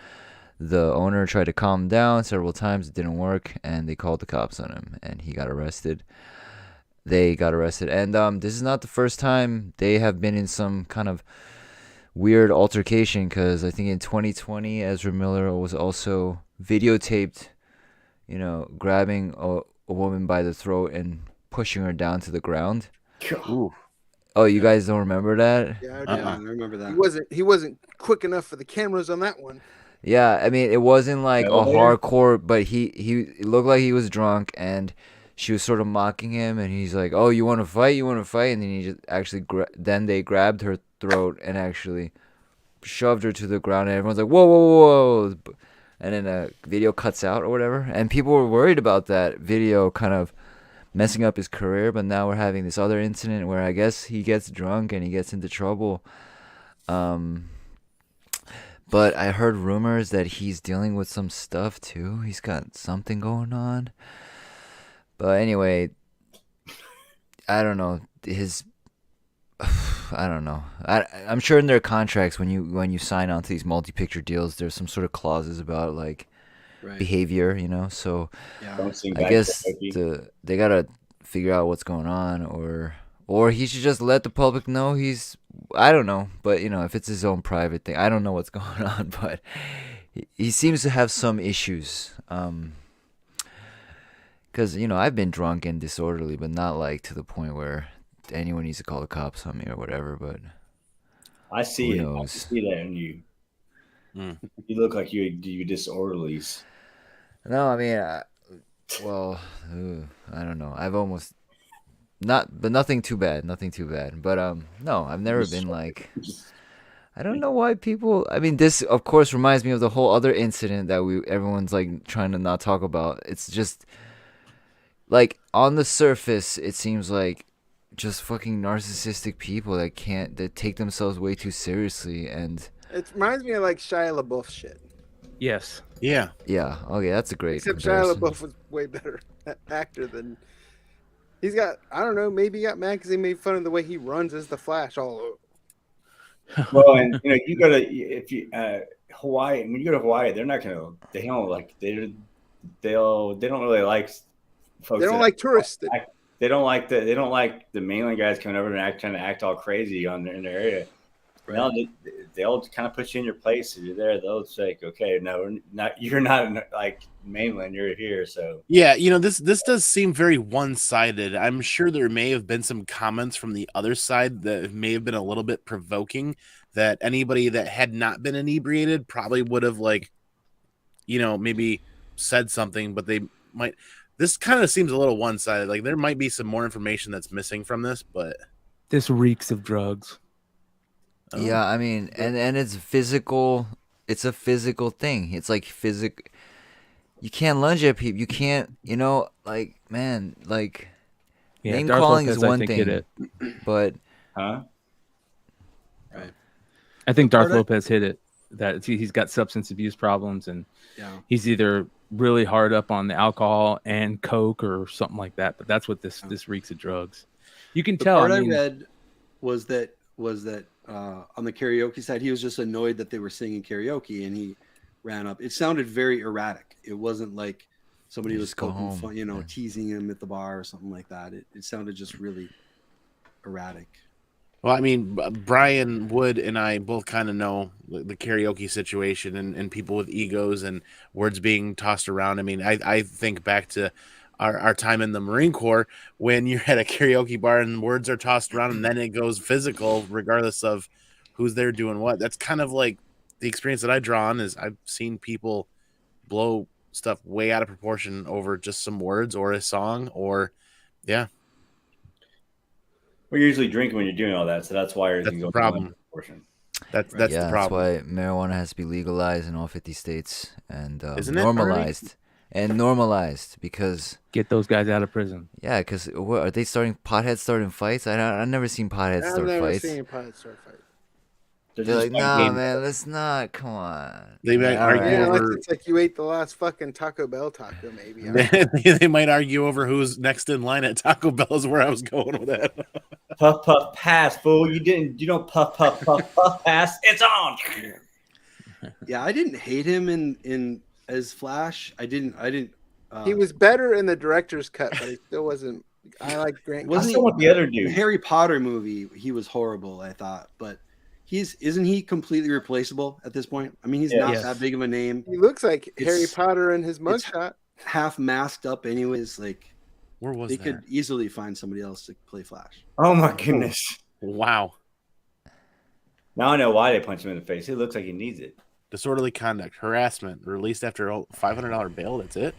the owner tried to calm him down several times. It didn't work, and they called the cops on him, and he got arrested. They got arrested. And this is not the first time they have been in some kind of weird altercation, because I think in 2020, Ezra Miller was also videotaped, grabbing a woman by the throat and pushing her down to the ground. Ooh. Oh, you guys don't remember that? Yeah, I remember that. He wasn't quick enough for the cameras on that one. Yeah, I mean, it wasn't like a Elevator? hardcore, but he looked like he was drunk, and she was sort of mocking him, and he's like, "Oh, you want to fight? You want to fight?" And then he just actually then they grabbed her throat and actually shoved her to the ground, and everyone's like, "Whoa, whoa, whoa!" And then a video cuts out or whatever, and people were worried about that video kind of messing up his career. But now we're having this other incident where I guess he gets drunk and he gets into trouble. But I heard rumors that he's dealing with some stuff too. He's got something going on. But anyway, I don't know. I don't know. I'm sure in their contracts when you sign on to these multi-picture deals, there's some sort of clauses about like behavior, So Yeah. I guess they gotta figure out what's going on, or he should just let the public know I don't know, but if it's his own private thing, I don't know what's going on, but he seems to have some issues. Because I've been drunk and disorderly, but not like to the point where anyone needs to call the cops on me or whatever. But I see who it. knows? I see that in you. You look like you disorderlies. No, I mean, I don't know. I've almost but nothing too bad. Nothing too bad. But no, I've never been like. I don't know why people. I mean, this of course reminds me of the whole other incident that everyone's like trying to not talk about. It's just like on the surface, it seems like just fucking narcissistic people that take themselves way too seriously, and It reminds me of like Shia LaBeouf shit. Yes. Yeah. yeah, okay, that's a great Except comparison. Shia LaBeouf was way better actor than. He's got, I don't know, maybe he got mad because he made fun of the way he runs as the Flash all over. Well, and you go to Hawaii. When you go to Hawaii, they don't really like folks. They don't like tourists. They don't like the mainland guys coming over and trying to act all crazy in their area. Right. No, they'll kind of put you in your place. If you're there, they'll say, "Okay, no, you're not like mainland. You're here." So yeah, this does seem very one-sided. I'm sure there may have been some comments from the other side that may have been a little bit provoking. That anybody that had not been inebriated probably would have maybe said something, but they might. This kind of seems a little one-sided. Like there might be some more information that's missing from this, but this reeks of drugs. Yeah, I mean, and it's physical. It's a physical thing. It's like physical. You can't lunge at people. You can't, like, man, like, name calling is one thing, but huh? Right. I think Darth Lopez hit it. That he's got substance abuse problems, and he's either really hard up on the alcohol and coke or something like that. But that's what this reeks of drugs. You can tell. Part I read was that on the karaoke side, he was just annoyed that they were singing karaoke, and he ran up. It sounded very erratic. It wasn't like somebody was poking fun, teasing him at the bar or something like that. It sounded just really erratic. Well, I mean, Brian Wood and I both kind of know the karaoke situation and people with egos and words being tossed around. I mean, I think back to our time in the Marine Corps when you're at a karaoke bar and words are tossed around and then it goes physical regardless of who's there doing what. That's kind of like the experience that I draw on is I've seen people blow stuff way out of proportion over just some words or a song or Well, you're usually drinking when you're doing all that, so that's why everything's going problem. out of proportion. That's the problem. That's why marijuana has to be legalized in all 50 states and Isn't it normalized. And normalized because get those guys out of prison. Yeah, because are they potheads starting fights? I've never seen potheads start fights. I've never seen potheads start fights. They're like, nah, man, let's not. Come on. They might argue over. It's like you ate the last fucking Taco Bell taco, maybe. They might argue over who's next in line at Taco Bell. Is where I was going with that. Puff puff pass, fool! You don't puff puff puff puff pass. It's on. Yeah, I didn't hate him in as Flash. I didn't. He was better in the director's cut, but he still wasn't. I like Grant. Wasn't what the other dude? The Harry Potter movie, he was horrible. I thought, but. Isn't he completely replaceable at this point? I mean, he's not that big of a name. He looks like Harry Potter in his mugshot. Half masked up, anyways. Like, where was they could easily find somebody else to play Flash. Oh my goodness! Wow. Now I know why they punch him in the face. He looks like he needs it. Disorderly conduct, harassment, released after $500 bail. That's it.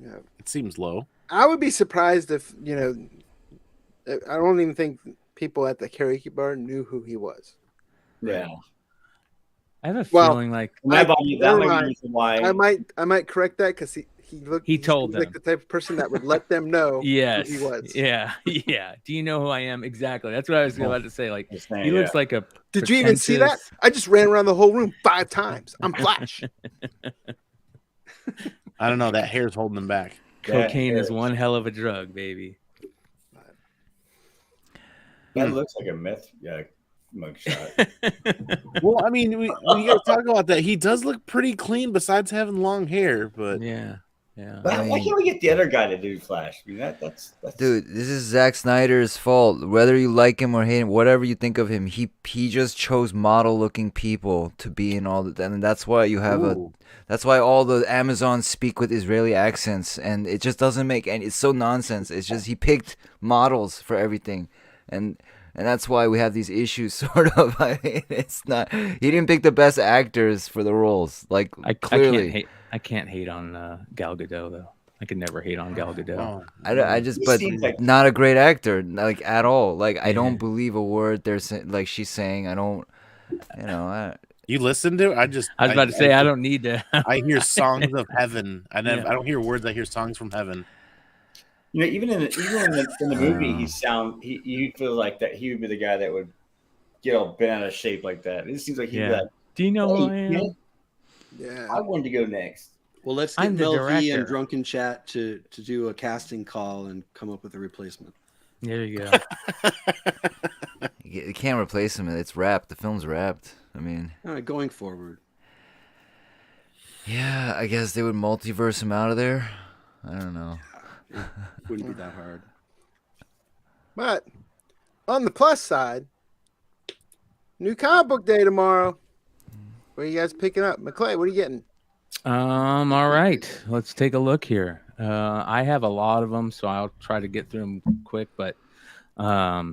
Yeah, it seems low. I would be surprised if I don't even think people at the karaoke bar knew who he was. Yeah. I have a Well, feeling like That might never be mind. the reason why. I might correct that because he told seems like them. the type of person that would let them know yes, who he was. yeah, yeah. Do you know who I am? Exactly. That's what I was about to say. Like Just saying, he looks yeah. like a. Did you even see that? pretentious- I just ran around the whole room 5 times. I'm Flash. I don't know. That hair's holding him back. Cocaine is hair. one hell of a drug, baby. That looks like a meth mugshot. Well, I mean, we got to talk about that. He does look pretty clean besides having long hair, but yeah. But why can't we get the other guy to do Flash? I mean, that's Dude, this is Zack Snyder's fault. Whether you like him or hate him, whatever you think of him, he just chose model-looking people to be in all the, and that's why you have that's why all the Amazons speak with Israeli accents, and it just doesn't make any. It's so nonsense. It's just he picked models for everything, and that's why we have these issues. Sort of. I mean, it's not. He didn't pick the best actors for the roles. Like clearly. I can't hate on Gal Gadot though. I could never hate on Gal Gadot. I just, He but seems like- not a great actor, like at all. Like I don't believe a word like she's saying. I don't, you listen to it? I was about to say I don't need to. I hear songs of heaven. I don't hear words. I hear songs from heaven. Even in the movie, he feels like that he would be the guy that would get all bent out of shape like that. It seems like he'd be like, do you know who I am? Yeah. I wanted to go next. Well, let's I'm get the Mel V and director. Drunken Chat to do a casting call and come up with a replacement. There you go. you can't replace him. It's wrapped. The film's wrapped. I mean, All right, going forward. yeah, I guess they would multiverse him out of there. I don't know. It wouldn't be that hard. But on the plus side, new comic book day tomorrow. What are you guys picking up? McClay, what are you getting? All right, let's take a look here. I have a lot of them, so I'll try to get through them quick. But I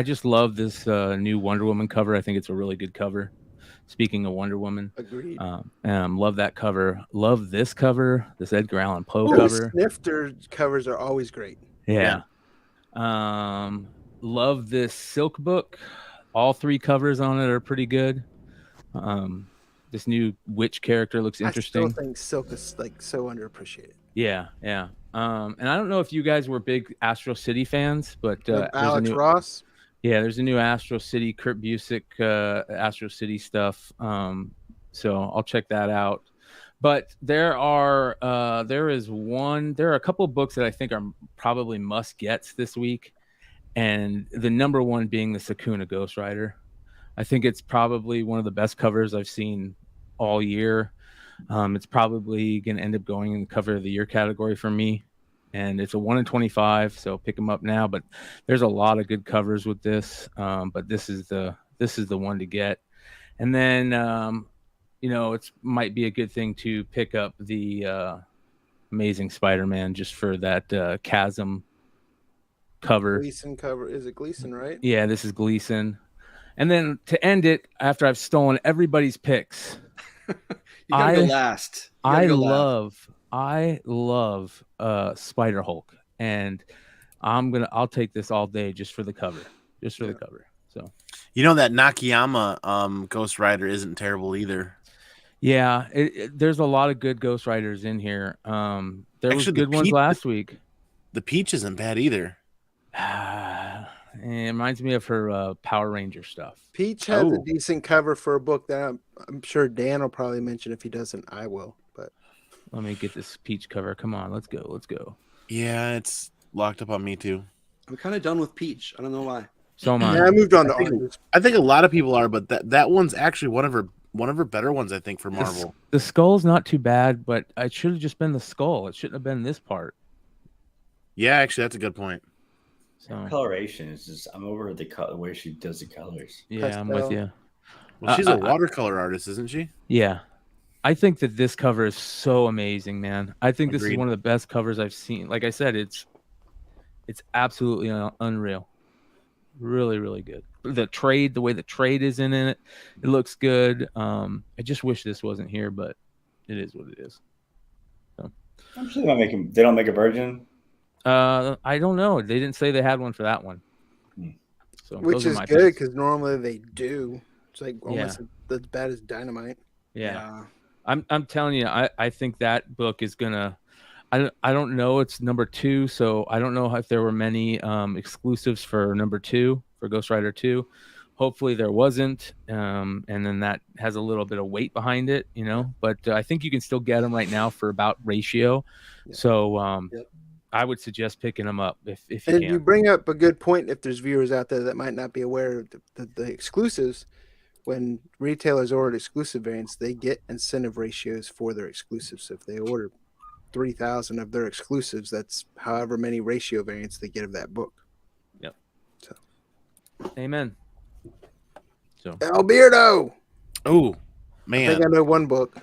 just love this new Wonder Woman cover. I think it's a really good cover. Speaking of Wonder Woman, Agreed. Love that cover. Love this cover. This Edgar Allan Poe Ooh, cover. Snifter covers are always great. Yeah. Love this Silk book. All 3 covers on it are pretty good. This new witch character looks interesting. I still think Silk is like so underappreciated. Yeah. And I don't know if you guys were big Astro City fans, but Alex Ross. Yeah, there's a new Astro City, Kurt Busiek, Astro City stuff. So I'll check that out. But there are a couple of books that I think are probably must gets this week, and the number one being the Sakuna Ghost Rider. I think it's probably one of the best covers I've seen all year. It's probably going to end up going in the cover of the year category for me. And it's a 1 in 25, so pick them up now. But there's a lot of good covers with this. But this is the one to get. And then it might be a good thing to pick up the Amazing Spider-Man just for that Chasm cover. Gleason cover. Is it Gleason, right? Yeah, this is Gleason. And then to end it, after I've stolen everybody's picks, You gotta go last. I love Spider Hulk, and I'll take this all day just for the cover, the cover. So that Nakayama Ghost Rider isn't terrible either. Yeah, there's a lot of good Ghost Riders in here. There was good ones last week. The Peach isn't bad either. It reminds me of her Power Ranger stuff. Peach has a decent cover for a book that I'm sure Dan will probably mention. If he doesn't, I will. But let me get this Peach cover. Come on, let's go. Yeah, it's locked up on me too. I'm kind of done with Peach. I don't know why. So am I. Yeah, I moved on to Orange. I think a lot of people are, but that one's actually one of her better ones, I think, for Marvel. The skull's not too bad, but it should have just been the skull. It shouldn't have been this part. Yeah, actually, that's a good point. So coloration is just, I'm over the way she does the colors. Yeah, I'm with you. Well, she's a watercolor artist, isn't she? Yeah. I think that this cover is so amazing, man. I think this is one of the best covers I've seen. Like I said, it's absolutely unreal. Really, really good. The way the trade is in it, it looks good. I just wish this wasn't here, but it is what it is. So I'm sure they don't make a version. I don't know. They didn't say they had one for that one. So Which those are is my good picks. because normally they do. It's like almost as bad as Dynamite. Yeah. I'm telling you, I think that book is gonna. I don't know. It's number 2, so I don't know if there were many exclusives for number 2 for Ghost Rider 2. Hopefully there wasn't, and then that has a little bit of weight behind it, you know. But I think you can still get them right now for about ratio. Yeah. So I would suggest picking them up if you And can. you bring up a good point. If there's viewers out there that might not be aware of the exclusives, when retailers order exclusive variants, they get incentive ratios for their exclusives. So if they order 3,000 of their exclusives, that's however many ratio variants they get of that book. Yep. So, amen. So El Beardo. Oh, I man. think I know one book.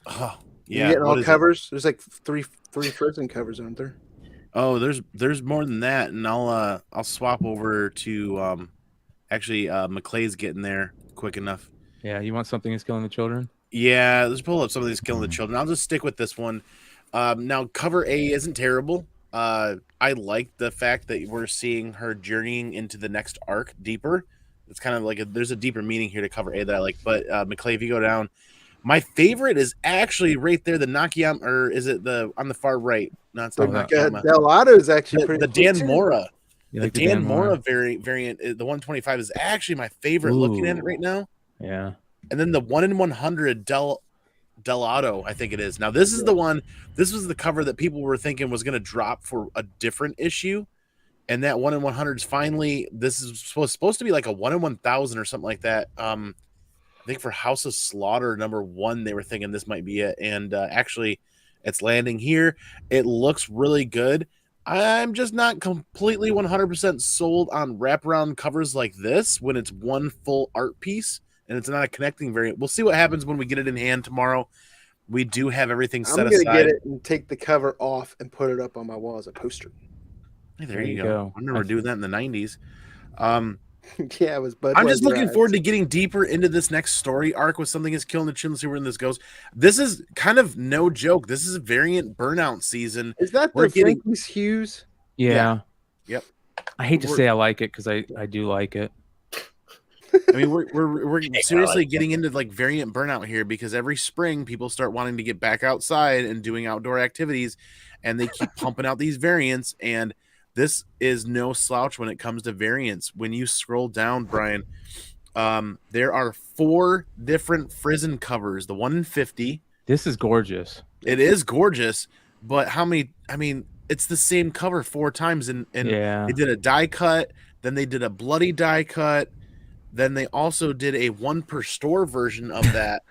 Oh, You're yeah. getting all what is covers. There's like three Frozen covers, aren't there? Oh, there's more than that, and I'll swap over to actually McClay's getting there quick enough. yeah, you want something that's killing the children? Yeah, let's pull up some of these killing the children. I'll just stick with this one. Now cover A isn't terrible. I like the fact that we're seeing her journeying into the next arc deeper. It's kind of like there's a deeper meaning here to cover A that I like. But McClay, if you go down, my favorite is actually right there, the Nakayama, or is it the on the far right? No, it's not Nakayama. Delado is actually pretty. The Dan Mora. You The like Dan Mora variant, the 125 is actually my favorite. Looking at it right now. Yeah. And then the 1 in 100 Delado, I think it is. Now this is the one. This was the cover that people were thinking was going to drop for a different issue, and that 1 in 100 is finally. This is supposed to be like a 1 in 1,000 or something like that. I think for House of Slaughter #1, they were thinking this might be it, and actually, it's landing here. It looks really good. I'm just not completely 100% sold on wraparound covers like this when it's one full art piece and it's not a connecting variant. We'll see what happens when we get it in hand tomorrow. We do have everything set aside. I'm gonna get it and take the cover off and put it up on my wall as a poster. Hey, there you go. I remember doing that in the 90s. Yeah, it was. I'm just looking forward to getting deeper into this next story arc with something is killing the children. See where this goes. This is kind of no joke. This is a variant burnout season. Is that the Frankie's Hughes? Yeah. Yep. I hate to say I like it because I do like it. I mean, we're seriously getting into like variant burnout here because every spring people start wanting to get back outside and doing outdoor activities, and they keep pumping out these variants. And this is no slouch when it comes to variants. When you scroll down, Brian, there are 4 different Frizzen covers. The 1 in 50. This is gorgeous. It is gorgeous, but how many? I mean, it's the same cover 4 times, and yeah. They did a die cut, then they did a bloody die cut, then they also did a 1 per store version of that.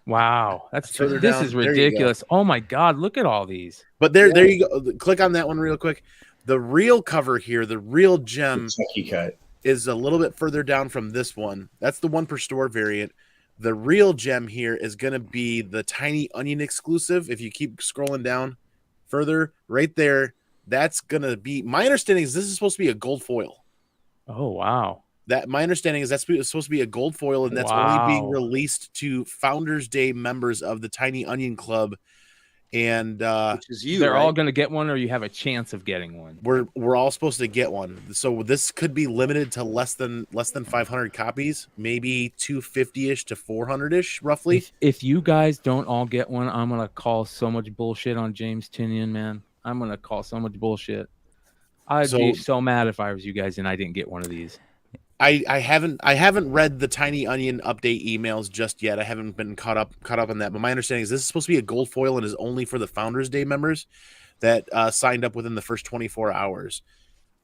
Wow, this is ridiculous. Oh my God, look at all these. But there you go. Click on that one real quick. The real cover here, the real gem, cut, is a little bit further down from this one. That's the 1 per store variant. The real gem here is going to be the Tiny Onion exclusive. If you keep scrolling down further, right there, that's going to be. My understanding is this is supposed to be a gold foil. Oh wow. My understanding is that's supposed to be a gold foil, and that's only being released to Founders Day members of the Tiny Onion Club. And which is you, they're all going to get one, or you have a chance of getting one. We're all supposed to get one. So this could be limited to less than 500 copies, maybe 250-ish to 400-ish, roughly. If you guys don't all get one, I'm going to call so much bullshit on James Tynion, man. I'm going to call so much bullshit. I'd be so mad if I was you guys and I didn't get one of these. I haven't read the Tiny Onion update emails just yet. I haven't been caught up on that. But my understanding is this is supposed to be a gold foil and is only for the Founders Day members that signed up within the first 24 hours.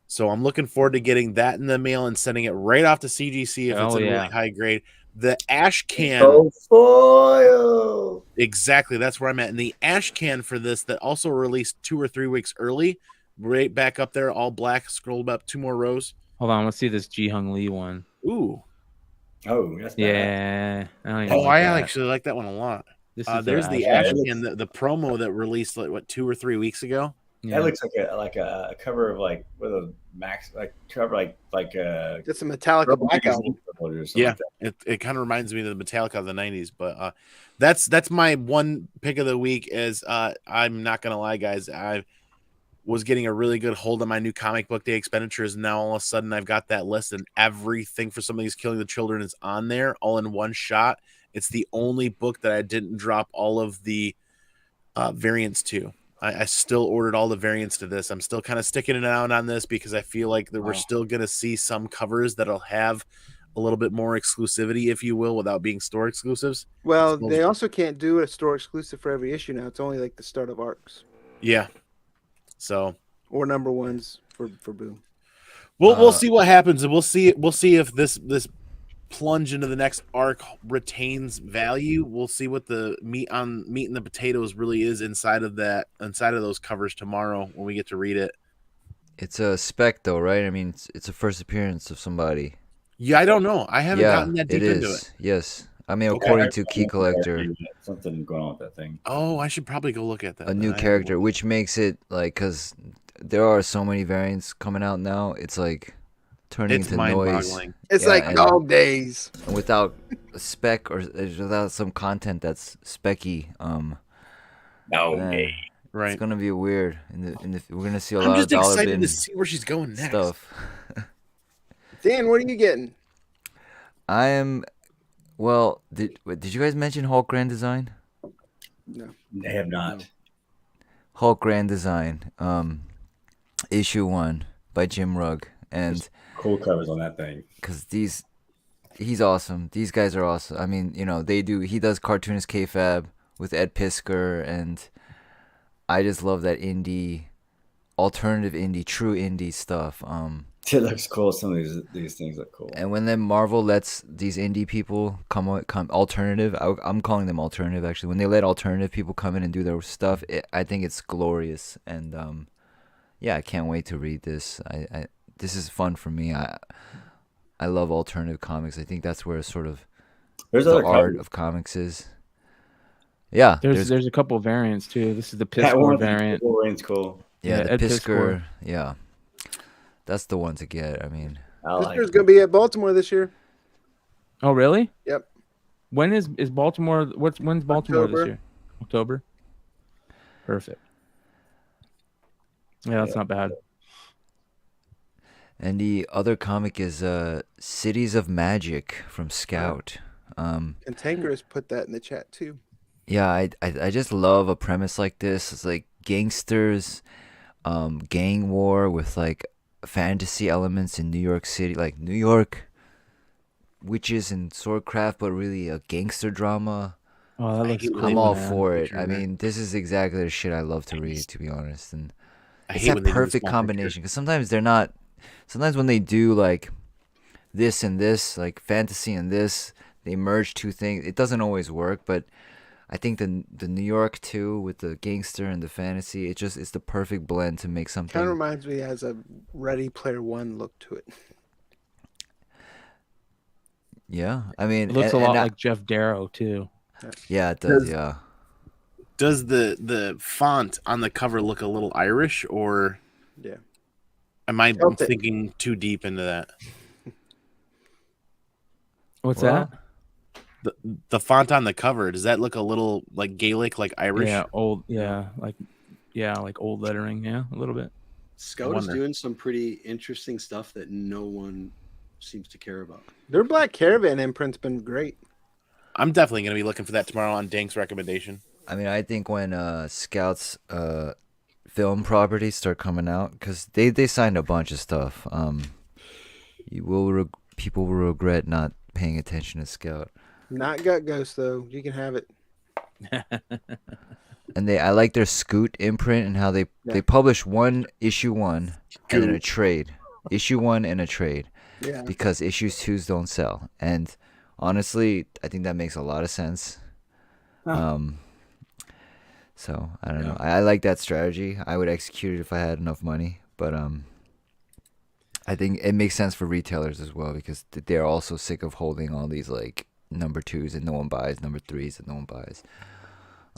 So I'm looking forward to getting that in the mail and sending it right off to CGC if it's in really high grade. The ash can gold foil. Exactly, that's where I'm at. And the ash can for this that also released 2 or 3 weeks early, right back up there, all black. Scrolled up 2 more rows. Hold on, let's see this Ji-Hung Lee one. Ooh. Oh, that's bad. I actually like that one a lot. There's the ash can, the promo that released like 2 or 3 weeks ago. Yeah. That looks like a cover of like with a max cover like it's a Metallica blackout. or something Yeah, like that. it kind of reminds me of the Metallica of the '90s, but that's my one pick of the week. Is I'm not gonna lie, guys, I was getting a really good hold on my new comic book day expenditures, and now all of a sudden I've got that list, and everything for Somebody's Killing the Children is on there, all in one shot. It's the only book that I didn't drop all of the variants to. I still ordered all the variants to this. I'm still kind of sticking it out on this because I feel like that we're still going to see some covers that'll have a little bit more exclusivity, if you will, without being store exclusives. Well, they also can't do a store exclusive for every issue now. It's only like the start of arcs. Yeah. So. Or number ones for Boom. We'll see what happens, and we'll see if this plunge into the next arc retains value. We'll see what the meat and the potatoes really is inside of those covers tomorrow when we get to read it. It's a spec though, right? I mean, it's a first appearance of somebody. Yeah, I don't know. I haven't gotten that deep into it. Yes. I mean, according to Key Collector, something going on with that thing. Oh, I should probably go look at that. A new character, which makes it like, because there are so many variants coming out now, it's like turning into noise. It's like dog days. And without a spec or without some content that's specky, no, right? It's gonna be weird. We're gonna see a lot I'm of dollar just excited bin to see where she's going next. stuff. Dan, what are you getting? I am. Well, did you guys mention Hulk Grand Design? No, they have not. Hulk Grand Design, issue 1 by Jim Rugg, and there's cool covers on that thing. Because he's awesome. These guys are awesome. I mean, he does cartoonist K-Fab with Ed Piskor, and I just love that alternative indie, true indie stuff. It looks cool. Some of these things look cool. And when then Marvel lets these indie people come alternative, I'm calling them alternative actually. When they let alternative people come in and do their stuff, I think it's glorious. And yeah, I can't wait to read this. This is fun for me. I love alternative comics. I think that's where sort of the art of comics is. Yeah, there's a couple of variants too. This is the Piskor variant. Variant's cool. Yeah, the Piskor. Yeah, that's the one to get. I mean, Piskor's gonna be at Baltimore this year. Oh, really? Yep. When is Baltimore? When's Baltimore this year? October. Perfect. Yeah, that's not bad. And the other comic is Cities of Magic from Scout. Cantankerous put that in the chat too. Yeah, I just love a premise like this. It's like gangsters, gang war with like fantasy elements in New York City, like New York witches and swordcraft, but really a gangster drama. Oh, that looks cool. I'm all for it. I mean, this is exactly the shit I love to read, to be honest. And it's that perfect combination, because sometimes they're not. Sometimes when they do like this and this, like fantasy and this, they merge two things. It doesn't always work, but I think the New York too, with the gangster and the fantasy, it's the perfect blend to make something. Kind of reminds me, has a Ready Player One look to it. Yeah, I mean, it looks a lot like Jeff Darrow too. Yeah, it does. Yeah. Does the font on the cover look a little Irish, or yeah? Am I thinking too deep into that? What's that? The font on the cover, does that look a little like Gaelic, like Irish? Yeah, old. Yeah, like old lettering. Yeah, a little bit. Scout is doing some pretty interesting stuff that no one seems to care about. Their Black Caravan imprint's been great. I'm definitely going to be looking for that tomorrow on Dank's recommendation. I mean, I think when Scout's film properties start coming out, because they signed a bunch of stuff, people will regret not paying attention to Scout. Not Gut Ghost though. You can have it. And I like their Scoot imprint and how they publish issue 1 and then a trade. Issue 1 and a trade. Yeah. Because issues 2s don't sell. And honestly, I think that makes a lot of sense. Huh. So I don't know. I like that strategy. I would execute it if I had enough money. But I think it makes sense for retailers as well, because they're also sick of holding all these like number 2s and no one buys, number 3s and no one buys,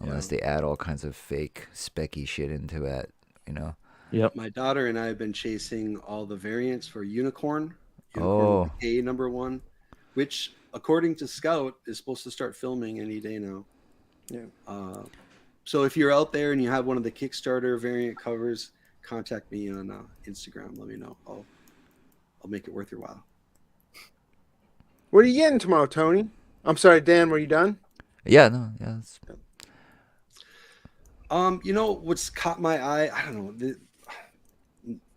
unless they add all kinds of fake specky shit into it, you know. Yep. My daughter and I have been chasing all the variants for Unicorn. Oh. A number 1. which according to Scout is supposed to start filming any day now. Yeah. So if you're out there and you have one of the Kickstarter variant covers, contact me on Instagram. Let me know. I'll make it worth your while. What are you getting tomorrow, Tony? I'm sorry, Dan. Were you done? Yeah, no, yeah. You know what's caught my eye? I don't know.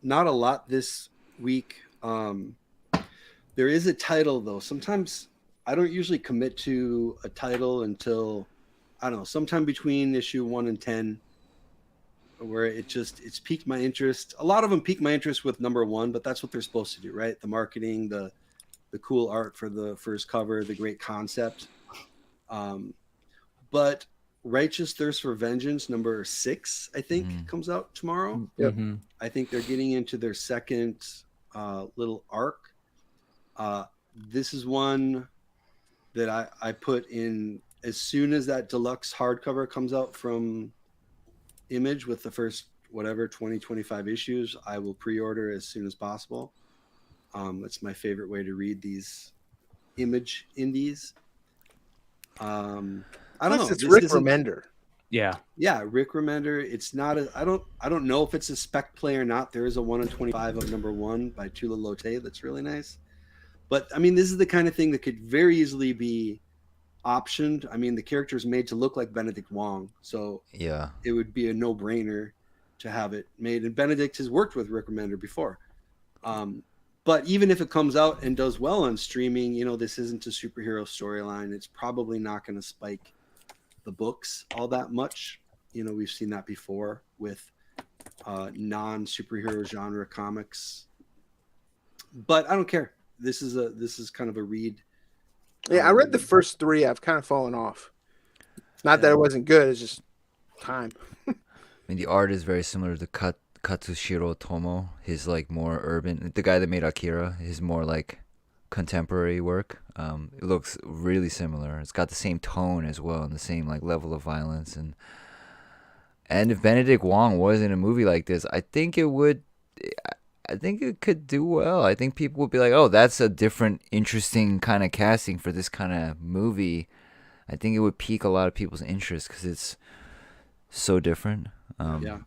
Not a lot this week. There is a title though. Sometimes I don't usually commit to a title until I don't know, sometime between issue 1 and 10, where it's piqued my interest. A lot of them pique my interest with number 1, but that's what they're supposed to do, right? The marketing, the cool art for the first cover, the great concept. But Righteous Thirst for Vengeance number 6, I think, comes out tomorrow. Yep. I think they're getting into their second little arc. This is one that I put in as soon as that deluxe hardcover comes out from Image with the first 20-25 issues. I will pre-order as soon as possible. That's my favorite way to read these Image indies. I don't know. It's Rick Remender. Yeah, Rick Remender. It's not I don't know if it's a spec play or not. There is a 1 in 25 of number 1 by Tula Lotte that's really nice. But I mean, this is the kind of thing that could very easily be optioned. I mean, the character is made to look like Benedict Wong, so Yeah. it would be a no-brainer to have it made. And Benedict has worked with Rick Remender before. But even if it comes out and does well on streaming, you know, this isn't a superhero storyline. It's probably not going to spike the books all that much. You know, we've seen that before with non-superhero genre comics. But I don't care. This is kind of a read. Yeah, I read the first 3. I've kind of fallen off. Not that it wasn't good. It's just time. I mean, the art is very similar to Katsushiro Tomo. His like more urban, the guy that made Akira. His more like contemporary work. It looks really similar. It's got the same tone as well and the same like level of violence. And if Benedict Wong was in a movie like this, I think it would. I think it could do well. I think people would be like, "Oh, that's a different, interesting kind of casting for this kind of movie." I think it would pique a lot of people's interest because it's so different. Yeah,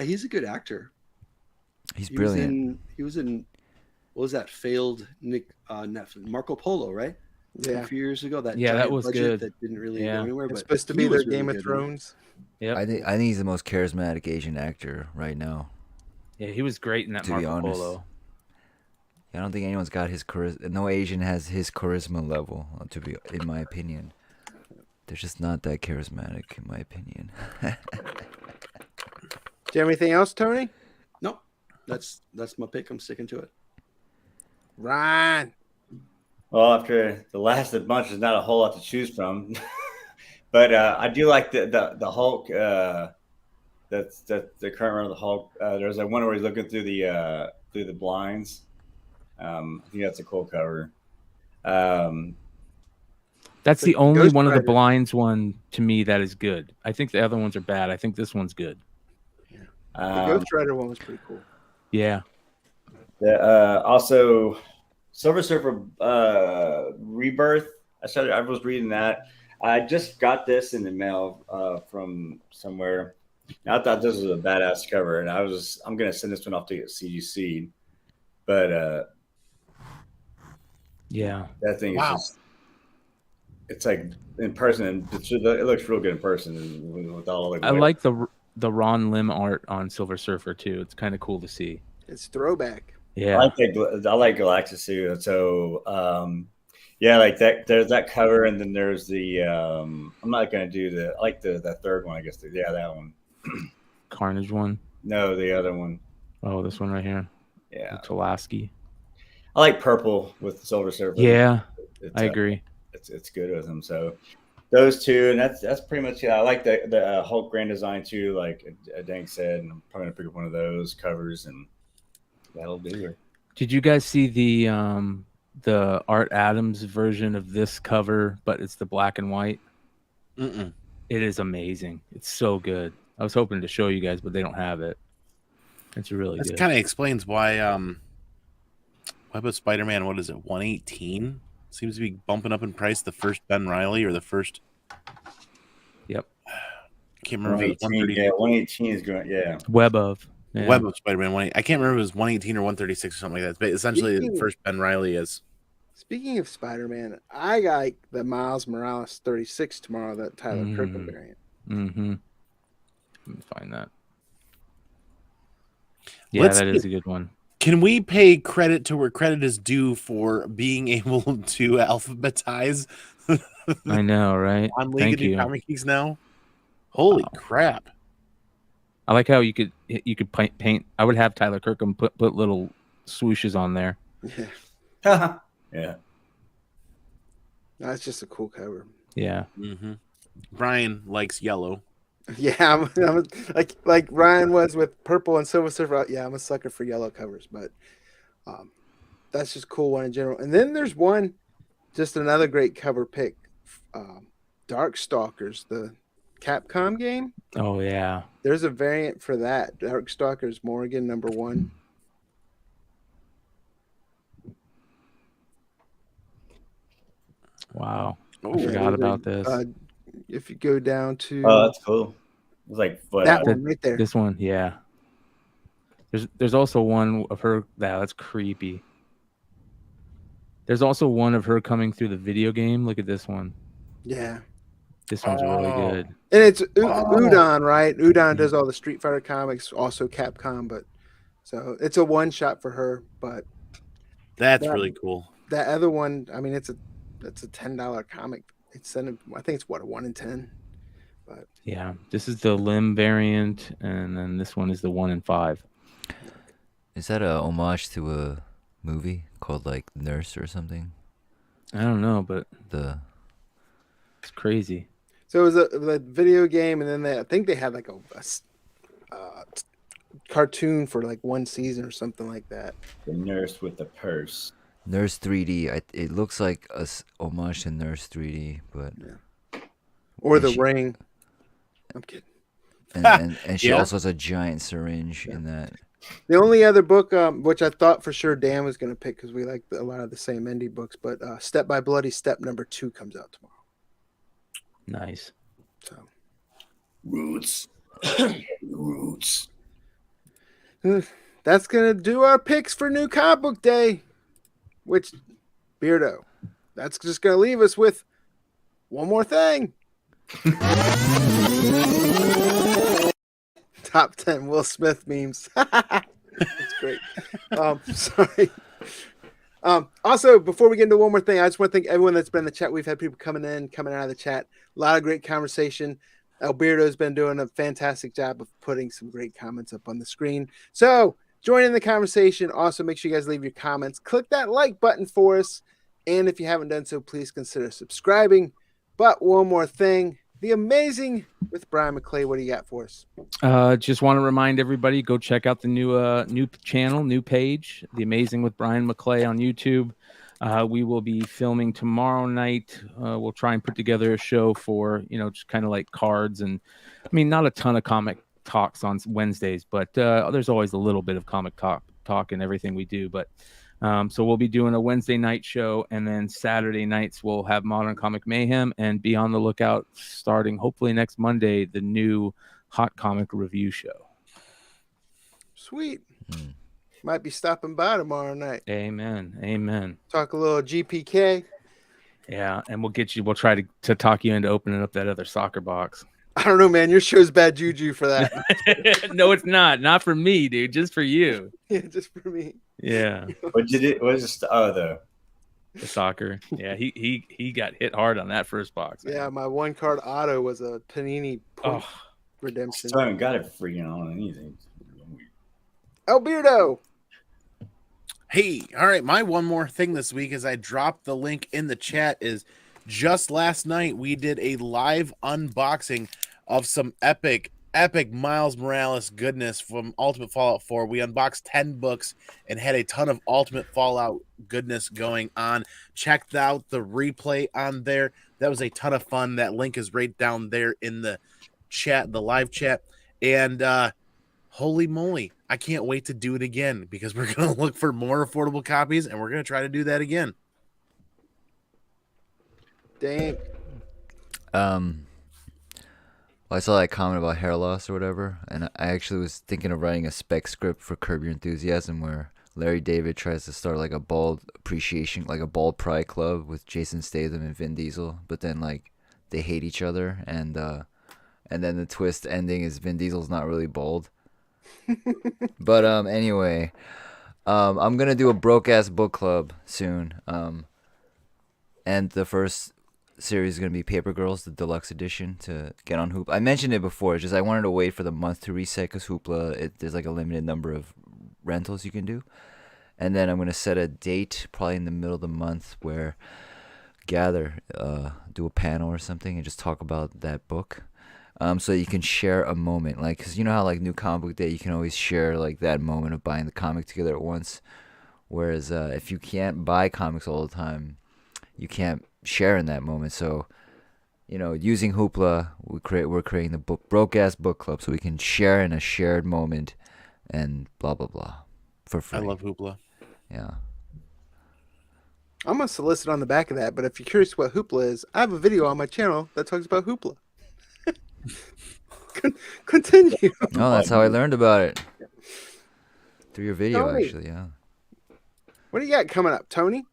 he's a good actor. He's brilliant. He was in what was that failed Netflix Marco Polo, right? Yeah, a few years ago. That that was good. That didn't really go anywhere. It's but supposed to be their Game of Thrones. Yeah, I think he's the most charismatic Asian actor right now. Yeah, he was great in that Marco Polo. I don't think anyone's got his charisma. No Asian has his charisma level, in my opinion. They're just not that charismatic, in my opinion. Do you have anything else, Tony? No, that's my pick. I'm sticking to it. Ryan. Well, after the last of the bunch, there's not a whole lot to choose from, but I do like the Hulk. That's the current run of the Hulk. There's like one where he's looking through the blinds. I think that's a cool cover. That's the only one of the blinds one to me that is good. I think the other ones are bad. I think this one's good. The Ghost Rider one was pretty cool. Yeah. Also, Silver Surfer Rebirth. I was reading that. I just got this in the mail from somewhere. I thought this was a badass cover, and I'm gonna send this one off to get CGC. But yeah, that thing is just. It's like in person, and it looks real good in person with all the. I like the Ron Lim art on Silver Surfer too. It's kind of cool to see. It's throwback. Yeah, I like Galactus too. So yeah, like that. There's that cover, and then there's the. I'm not gonna do I like the third one. I guess that one. Carnage one. No, the other one. Oh, this one right here. Yeah, Tulaski. I like purple with Silver Surfer. Yeah, I agree. It's good with them. So those two, and that's pretty much. Yeah, I like the Hulk Grand Design too. Like Dank said, and I'm probably gonna pick up one of those covers, and that'll do it. Did you guys see the Art Adams version of this cover? But it's the black and white. Mm-mm. It is amazing. It's so good. I was hoping to show you guys, but they don't have it. It's really good. That kind of explains why Web of Spider-Man, what is it, 118? Seems to be bumping up in price. The first Ben Reilly or the first... Yep. I can't remember if it was 118. 130. Yeah, 118 is going. Yeah. Web of. Yeah. Web of Spider-Man. I can't remember if it was 118 or 136 or something like that. But essentially, the Speaking- first Ben Reilly is... Speaking of Spider-Man, I got the Miles Morales 36 tomorrow, that Tyler Kirkham variant. Mm-hmm. Let me find that. Yeah, Let's that is a good one. Can we pay credit to where credit is due for being able to alphabetize I know, right? on League Thank of New you. Comic Geeks now? Holy crap. I like how you could paint. I would have Tyler Kirkham put little swooshes on there. Yeah, Yeah. that's just a cool cover. Yeah. Mm-hmm. Brian likes yellow. Yeah, I'm like Ryan was with purple and Silver Surfer. Yeah, I'm a sucker for yellow covers, but that's just a cool one in general. And then there's one, just another great cover pick, Darkstalkers, the Capcom game. Oh yeah. There's a variant for that, Darkstalkers Morgan #1. Wow. Oh, I forgot about this. If you go down to Oh, that's cool. It's like what? that one right there. This one, yeah. There's also one of her. That's creepy. There's also one of her coming through the video game. Look at this one. Yeah. This one's really good. And it's Udon, right? Udon does all the Street Fighter comics, also Capcom, but so it's a one shot for her. But that's really cool. That other one, I mean, it's a $10 comic. I think it's what, a 1 in 10. But yeah, this is the Limb variant, and then this one is the 1 in 5. Is that a homage to a movie called like Nurse or something? I don't know, but it's crazy. So it was a video game, and then I think they had like a cartoon for like one season or something like that. The nurse with the purse. Nurse 3D. It looks like a homage to Nurse 3D, but Or And the she- Ring. I'm kidding. and she Yeah. also has a giant syringe in that. The only other book, which I thought for sure Dan was going to pick because we like a lot of the same indie books, but Step by Bloody Step #2 comes out tomorrow. Nice. So Roots. Roots. that's going to do our picks for New Comic Book Day, which, Beardo, that's just going to leave us with one more thing. Top 10 Will Smith memes. That's great. Sorry. Also, before we get into one more thing, I just want to thank everyone that's been in the chat. We've had people coming in, coming out of the chat. A lot of great conversation. Alberto's been doing a fantastic job of putting some great comments up on the screen. So join in the conversation. Also, make sure you guys leave your comments. Click that like button for us. And if you haven't done so, please consider subscribing. But one more thing. The Amazing with Brian McClay. What do you got for us? Just want to remind everybody, go check out the new channel, new page, The Amazing with Brian McClay on YouTube. We will be filming tomorrow night. We'll try and put together a show for, just kind of like cards. And I mean, not a ton of comic talks on Wednesdays, but there's always a little bit of comic talk in everything we do. But so we'll be doing a Wednesday night show, and then Saturday nights we'll have Modern Comic Mayhem, and be on the lookout starting hopefully next Monday, the new Hot Comic Review show. Sweet. Might be stopping by tomorrow night. Amen. Talk a little GPK. Yeah, and we'll try to talk you into opening up that other soccer box. I don't know, man. Your show's bad juju for that. No, it's not for me, dude, just for you. Yeah, just for me. Yeah. What did it? What is the soccer? Yeah, he got hit hard on that first box, man. Yeah, my one card auto was a Panini point redemption. Still haven't got it freaking on anything. Alberto. Hey, all right. My one more thing this week is I dropped the link in the chat is just last night we did a live unboxing of some epic Miles Morales goodness from Ultimate Fallout 4. We unboxed 10 books and had a ton of Ultimate Fallout goodness going on. Checked out the replay on there. That was a ton of fun. That link is right down there in the chat, the live chat. And holy moly, I can't wait to do it again because we're going to look for more affordable copies and we're going to try to do that again. Dang. Well, I saw that comment about hair loss or whatever, and I actually was thinking of writing a spec script for Curb Your Enthusiasm where Larry David tries to start like a bald appreciation, like a bald pride club with Jason Statham and Vin Diesel, but then like they hate each other, and then the twist ending is Vin Diesel's not really bald. But anyway, I'm gonna do a broke ass book club soon. And the first series is going to be Paper Girls, the deluxe edition, to get on Hoopla. I mentioned it before, it's just I wanted to wait for the month to reset because Hoopla, there's like a limited number of rentals you can do. And then I'm going to set a date probably in the middle of the month where gather, do a panel or something and just talk about that book. So you can share a moment, like, because you know how like New Comic Book Day, you can always share like that moment of buying the comic together at once. Whereas if you can't buy comics all the time, you can't share in that moment. So, you know, using Hoopla, we're creating the broke ass book club so we can share in a shared moment and blah blah blah for free. I love Hoopla. Yeah. I'm gonna solicit on the back of that, but if you're curious what Hoopla is, I have a video on my channel that talks about Hoopla. Continue. Oh, that's how I learned about it. Through your video, Tony. actually, yeah. What do you got coming up, Tony?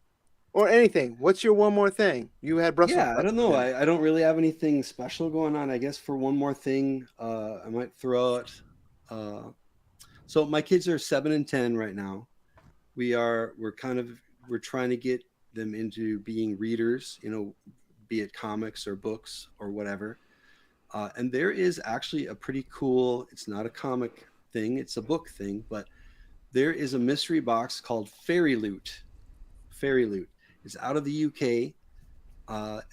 Or anything? What's your one more thing? You had Brussels. Yeah, I don't know. I don't really have anything special going on. I guess for one more thing, I might throw out. So my kids are 7 and 10 right now. We're trying to get them into being readers, you know, be it comics or books or whatever. And there is actually a pretty cool, it's not a comic thing, it's a book thing, but there is a mystery box called Fairy Loot. Fairy Loot. It's out of the UK.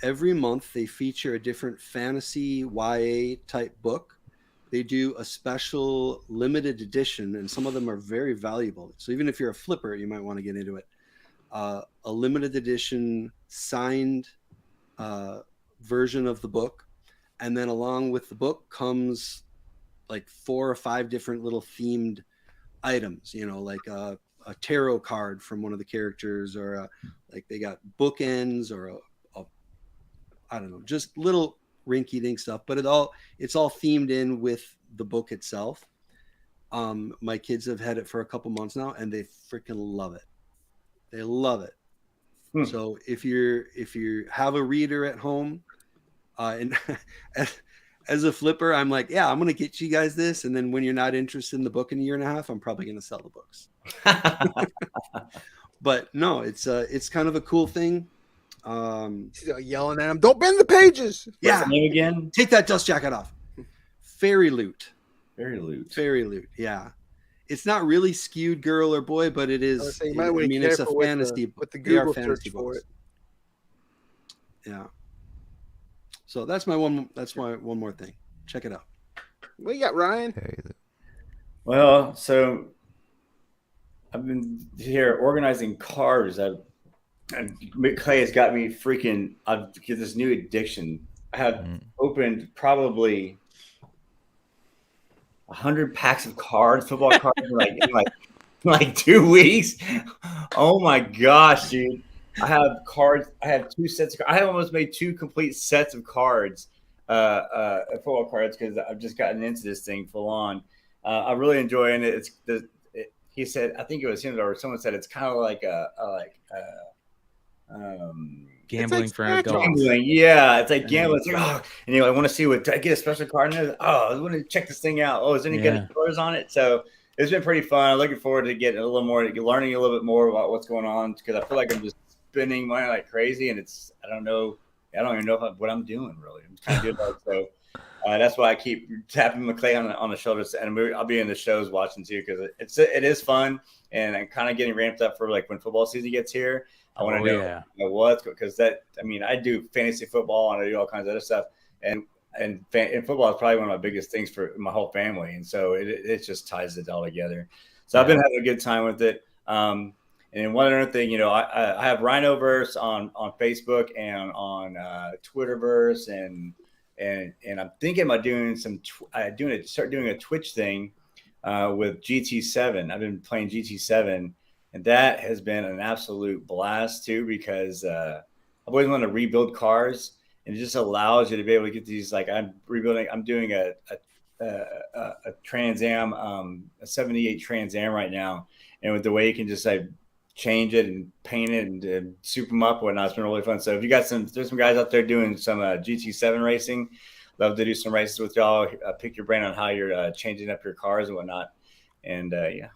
Every month they feature a different fantasy YA type book. They do a special limited edition, and some of them are very valuable. So even if you're a flipper, you might want to get into it. A limited edition signed version of the book. And then along with the book comes like 4 or 5 different little themed items, you know, like a tarot card from one of the characters, or like they got bookends, or I don't know, just little rinky-dink stuff, but it's all themed in with the book itself. My kids have had it for a couple months now, and they freaking love it. They love it. So if you have a reader at home, and as a flipper, I'm like, yeah, I'm going to get you guys this. And then when you're not interested in the book in a year and a half, I'm probably going to sell the books. But no, it's kind of a cool thing. Yelling at him, don't bend the pages. What's the name again? Take that dust jacket off. Fairy Loot. Fairy Loot. Fairy Loot. Yeah. It's not really skewed girl or boy, but it is. I mean, it's a fantasy. With the Google search for it. Yeah. So that's my one more thing. Check it out. What you got, Ryan? Well, so I've been here organizing cars. And Clay has got me freaking. I've get this new addiction. I have opened probably 100 packs of cards, football cards, in like 2 weeks. Oh my gosh, dude! I have cards. I have 2 sets of. I have almost made 2 complete sets of cards, football cards, because I've just gotten into this thing full on. I'm really enjoying it. He said, I think it was him or someone said it's kind of like gambling for adults. Gambling, yeah, it's like gambling. It's like, oh, and I want to see did I get a special card in there? Oh, I want to check this thing out. Oh, is there any good colors on it? So it's been pretty fun. I'm looking forward to getting a little more, learning a little bit more about what's going on, because I feel like I'm just spending money like crazy, and I don't even know what I'm doing really. I'm kind of doing that, so that's why I keep tapping McClay on the shoulders, and I'll be in the shows watching too, because it is fun, and I'm kind of getting ramped up for like when football season gets here. I want to know what's, because I do fantasy football and I do all kinds of other stuff, and football is probably one of my biggest things for my whole family, and so it just ties it all together. So I've been having a good time with it. And then one other thing, I have Rhinoverse on Facebook and on Twitterverse, and I'm thinking about doing start doing a Twitch thing with GT7. I've been playing GT7, and that has been an absolute blast too, because I've always wanted to rebuild cars, and it just allows you to be able to get these. Like I'm doing a Trans Am, a 78 Trans Am right now, and with the way you can just like change it and paint it and soup them up and whatnot, it's been really fun. So if you got there's some guys out there doing some GT7 racing, love to do some races with y'all. Pick your brain on how you're changing up your cars and whatnot. And yeah.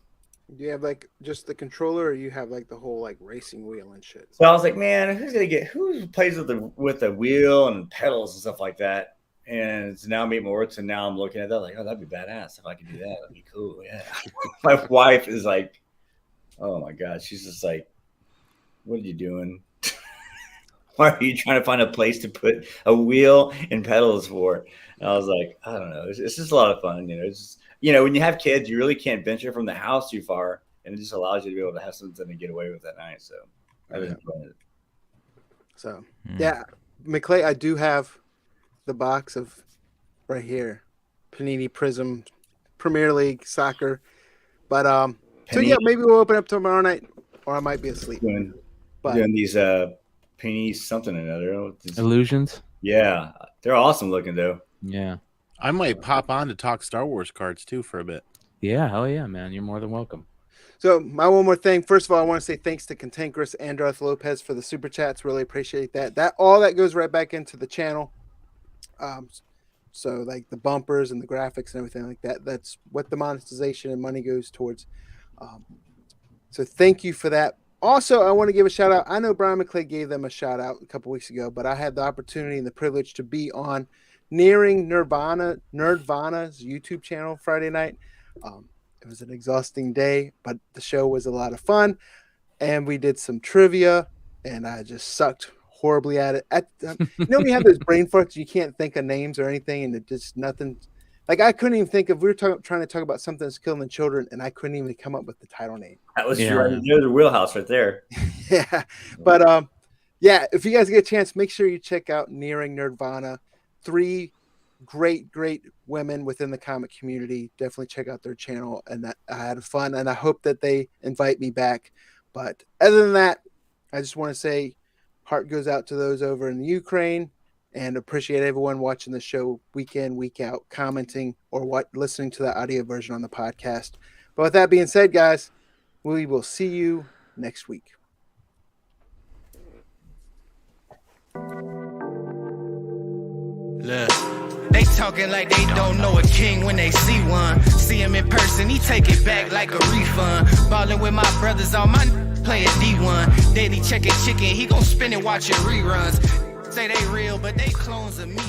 Do you have like just the controller, or you have like the whole like racing wheel and shit? So I was like, man, who plays with the wheel and pedals and stuff like that? And it's now meeting my works, and now I'm looking at that like, oh, that'd be badass if I could do that. That'd be cool. Yeah. My wife is like, oh my God, she's just like, what are you doing? Why are you trying to find a place to put a wheel and pedals for? And I was like, I don't know. It's just a lot of fun. It's just, when you have kids, you really can't venture from the house too far, and it just allows you to be able to have something to get away with at night. So I've been enjoying it. So yeah, McClay, I do have the box of right here, Panini Prism Premier League Soccer, but so yeah, maybe we'll open up tomorrow night, or I might be asleep. Doing these Panini something or another. Illusions. Yeah, they're awesome looking though. Yeah. I might pop on to talk Star Wars cards too for a bit. Yeah, hell yeah, man. You're more than welcome. So my one more thing. First of all, I want to say thanks to Cantankerous and Darth Lopez for the super chats. Really appreciate that. All that goes right back into the channel. So like the bumpers and the graphics and everything like that. That's what the monetization and money goes towards. So thank you for that. Also, I want to give a shout out. I know Brian McClay gave them a shout out a couple weeks ago, but I had the opportunity and the privilege to be on Nearing Nerdvana's YouTube channel Friday night. It was an exhausting day, but the show was a lot of fun, and we did some trivia, and I just sucked horribly at it. When you have those brain farts, you can't think of names or anything, and it just nothing. Like I couldn't even think of. We were trying to talk about something that's killing the children, and I couldn't even come up with the title name. That was your wheelhouse right there. Yeah, but yeah. If you guys get a chance, make sure you check out Nearing Nerdvana. 3 great women within the comic community. Definitely check out their channel, and that I had fun, and I hope that they invite me back. But other than that, I just want to say heart goes out to those over in the Ukraine, and appreciate everyone watching the show week in, week out, commenting or listening to the audio version on the podcast. But with that being said, guys, we will see you next week. Look. They talking like they don't know a king when they see one. See him in person, he take it back like a refund. Ballin' with my brothers, all my playing D1. Daily checking chicken, he gon' spin it watching reruns. Say they real, but they clones of me.